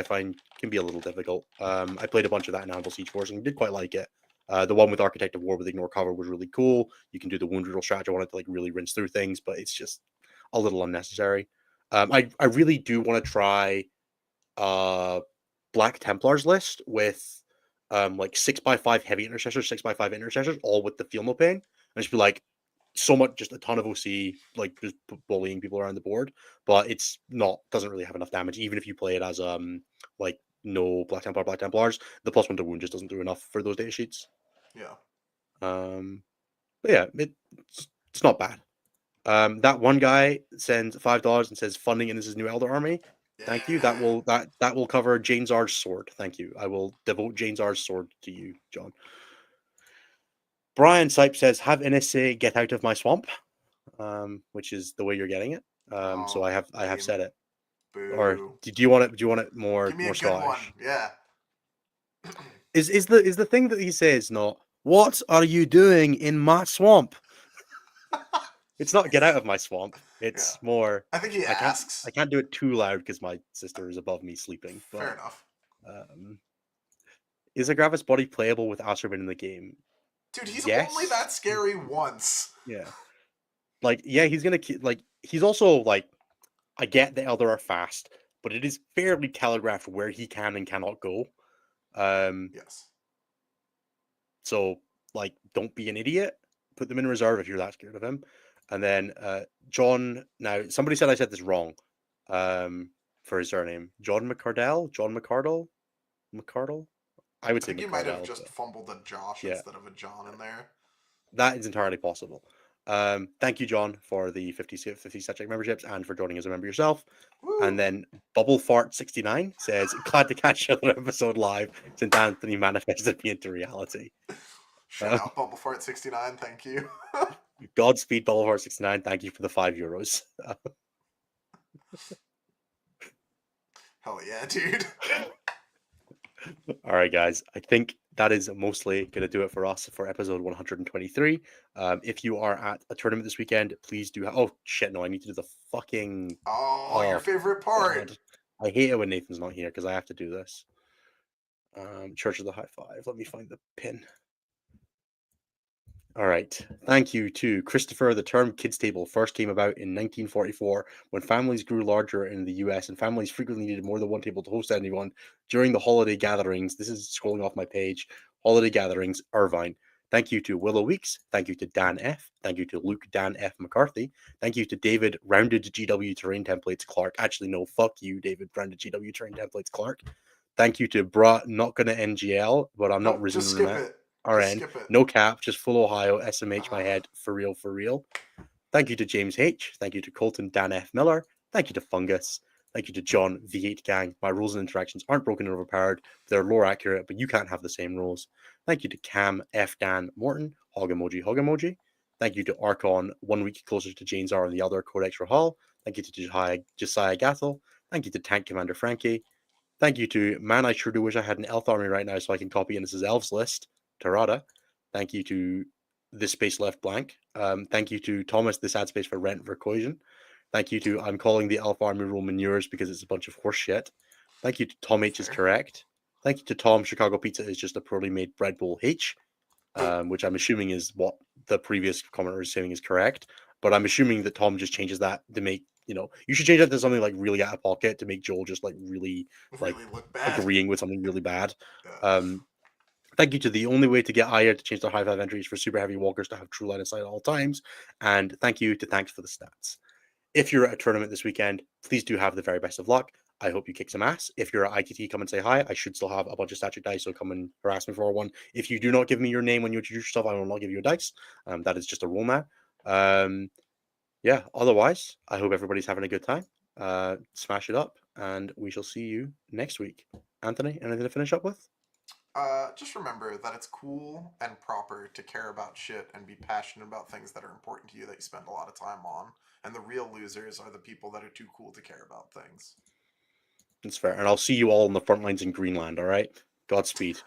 find can be a little difficult. I played a bunch of that in Anvil Siege Force and did quite like it. The one with Architect of War with Ignore Cover was really cool. You can do the wound riddle strategy. I wanted to like really rinse through things, but it's just a little unnecessary. I really do want to try Black Templars list with like 6x5 heavy intercessors, 6x5 intercessors, all with the Feel No Pain, and just be like, so much, just a ton of OC, like just bullying people around the board, but it's not, doesn't really have enough damage. Even if you play it as like no Black Templars, the +1 to wound just doesn't do enough for those data sheets. Yeah. But yeah, it's not bad. That one guy sends $5 and says funding in his new Elder Army. Thank you. Yeah. That will cover Jane Czar's sword. Thank you. I will devote Jane Czar's sword to you, John. Brian Sipe says, "Have NSA get out of my swamp," which is the way you're getting it. So Oh, I have lame. said it. Or Boo. do you want it? Do you want it more Give me a good one. Scottish? Yeah. Is the thing that he says not? What are you doing in my swamp? It's not get out of my swamp. Yeah. It's more I think he asks. I can't do it too loud because my sister is above me sleeping. Fair But enough. is Agravis body playable with Astrobin in the game? Dude, he's only Yes. that scary once. Yeah. Like, yeah, he's gonna like. He's also like. I get the Elder are fast, but it is fairly telegraphed where he can and cannot go. Yes. So like, don't be an idiot. Put them in reserve if you're that scared of him. And then John. Now somebody said I said this wrong. For his surname, John McCardell. John McCardle. McCardle. I would I say think you might have McCardell, just but fumbled a Josh yeah, instead of a John in there. that is entirely possible. Thank you, John, for the 50 Setcheck memberships and for joining as a member yourself. And Woo! then Bubble Fart 69 says, "Glad to catch another episode live since Anthony manifested me into reality." Shout out Bubblefart69, thank you. Godspeed, Bubble Fart 69. Thank you for the €5. Hell yeah, dude. All right, guys. I think that is mostly going to do it for us for episode 123. If you are at a tournament this weekend, please do. Oh shit! No, I need to do the fucking. Oh, your Oh favorite part. God, I hate it when Nathan's not here because I have to do this. Church of the High Five. Let me find the pin. All right. Thank you to Christopher. The term kids table first came about in 1944 when families grew larger in the US and families frequently needed more than one table to host anyone during the holiday gatherings. This is scrolling off my page. Holiday gatherings, Irvine. Thank you to Willow Weeks. Thank you to Dan F. Thank you to Luke Dan F. McCarthy. Thank you to David Rounded GW Terrain Templates Clark. Actually, no, fuck you, David Rounded GW Terrain Templates Clark. Thank you to Bra Not Gonna NGL, but I'm not Nope, just skip resuming it. that. Just RN. skip it. No cap, just full Ohio, SMH my Ah, head, for real, for real. Thank you to James H. Thank you to Colton Dan F. Miller. Thank you to Fungus. Thank you to John V8 Gang. My rules and interactions aren't broken and overpowered. They're lore accurate, but you can't have the same rules. Thank you to Cam F. Dan Morton. Hog emoji, hog emoji. Thank you to Archon, 1 week closer to Jane's R and the other Codex Rahal. Thank you to Josiah Gathel. Thank you to Tank Commander Frankie. Thank you to Man, I sure do wish I had an elf army right now so I can copy Innis's elves list, Tarada. Thank you to This Space Left Blank. Thank you to Thomas, This Ad Space for Rent Vercoision. Thank you to I'm calling the elf army rule manures because it's a bunch of horse shit. Thank you to Tom H is fair. correct. Thank you to Tom, Chicago Pizza is just a poorly made bread bowl H, which I'm assuming is what the previous commenter is saying is correct. But I'm assuming that Tom just changes that to make, you should change that to something like really out of pocket to make Joel just like really like Really look bad. agreeing with something really bad. Yeah. Thank you to the only way to get Aya to change their high five entries for super heavy walkers to have true line of sight at all times. And thank you to Thanks for the Stats. If you're at a tournament this weekend, please do have the very best of luck. I hope you kick some ass. If you're at ITT, come and say hi. I should still have a bunch of static dice, so come and harass me for one. If you do not give me your name when you introduce yourself, I will not give you a dice. That is just a rule now. Yeah, otherwise, I hope everybody's having a good time. Smash it up, and we shall see you next week. Anthony, anything to finish up with? Just remember that it's cool and proper to care about shit and be passionate about things that are important to you that you spend a lot of time on. And the real losers are the people that are too cool to care about things. That's fair. And I'll see you all on the front lines in Greenland, all right? Godspeed.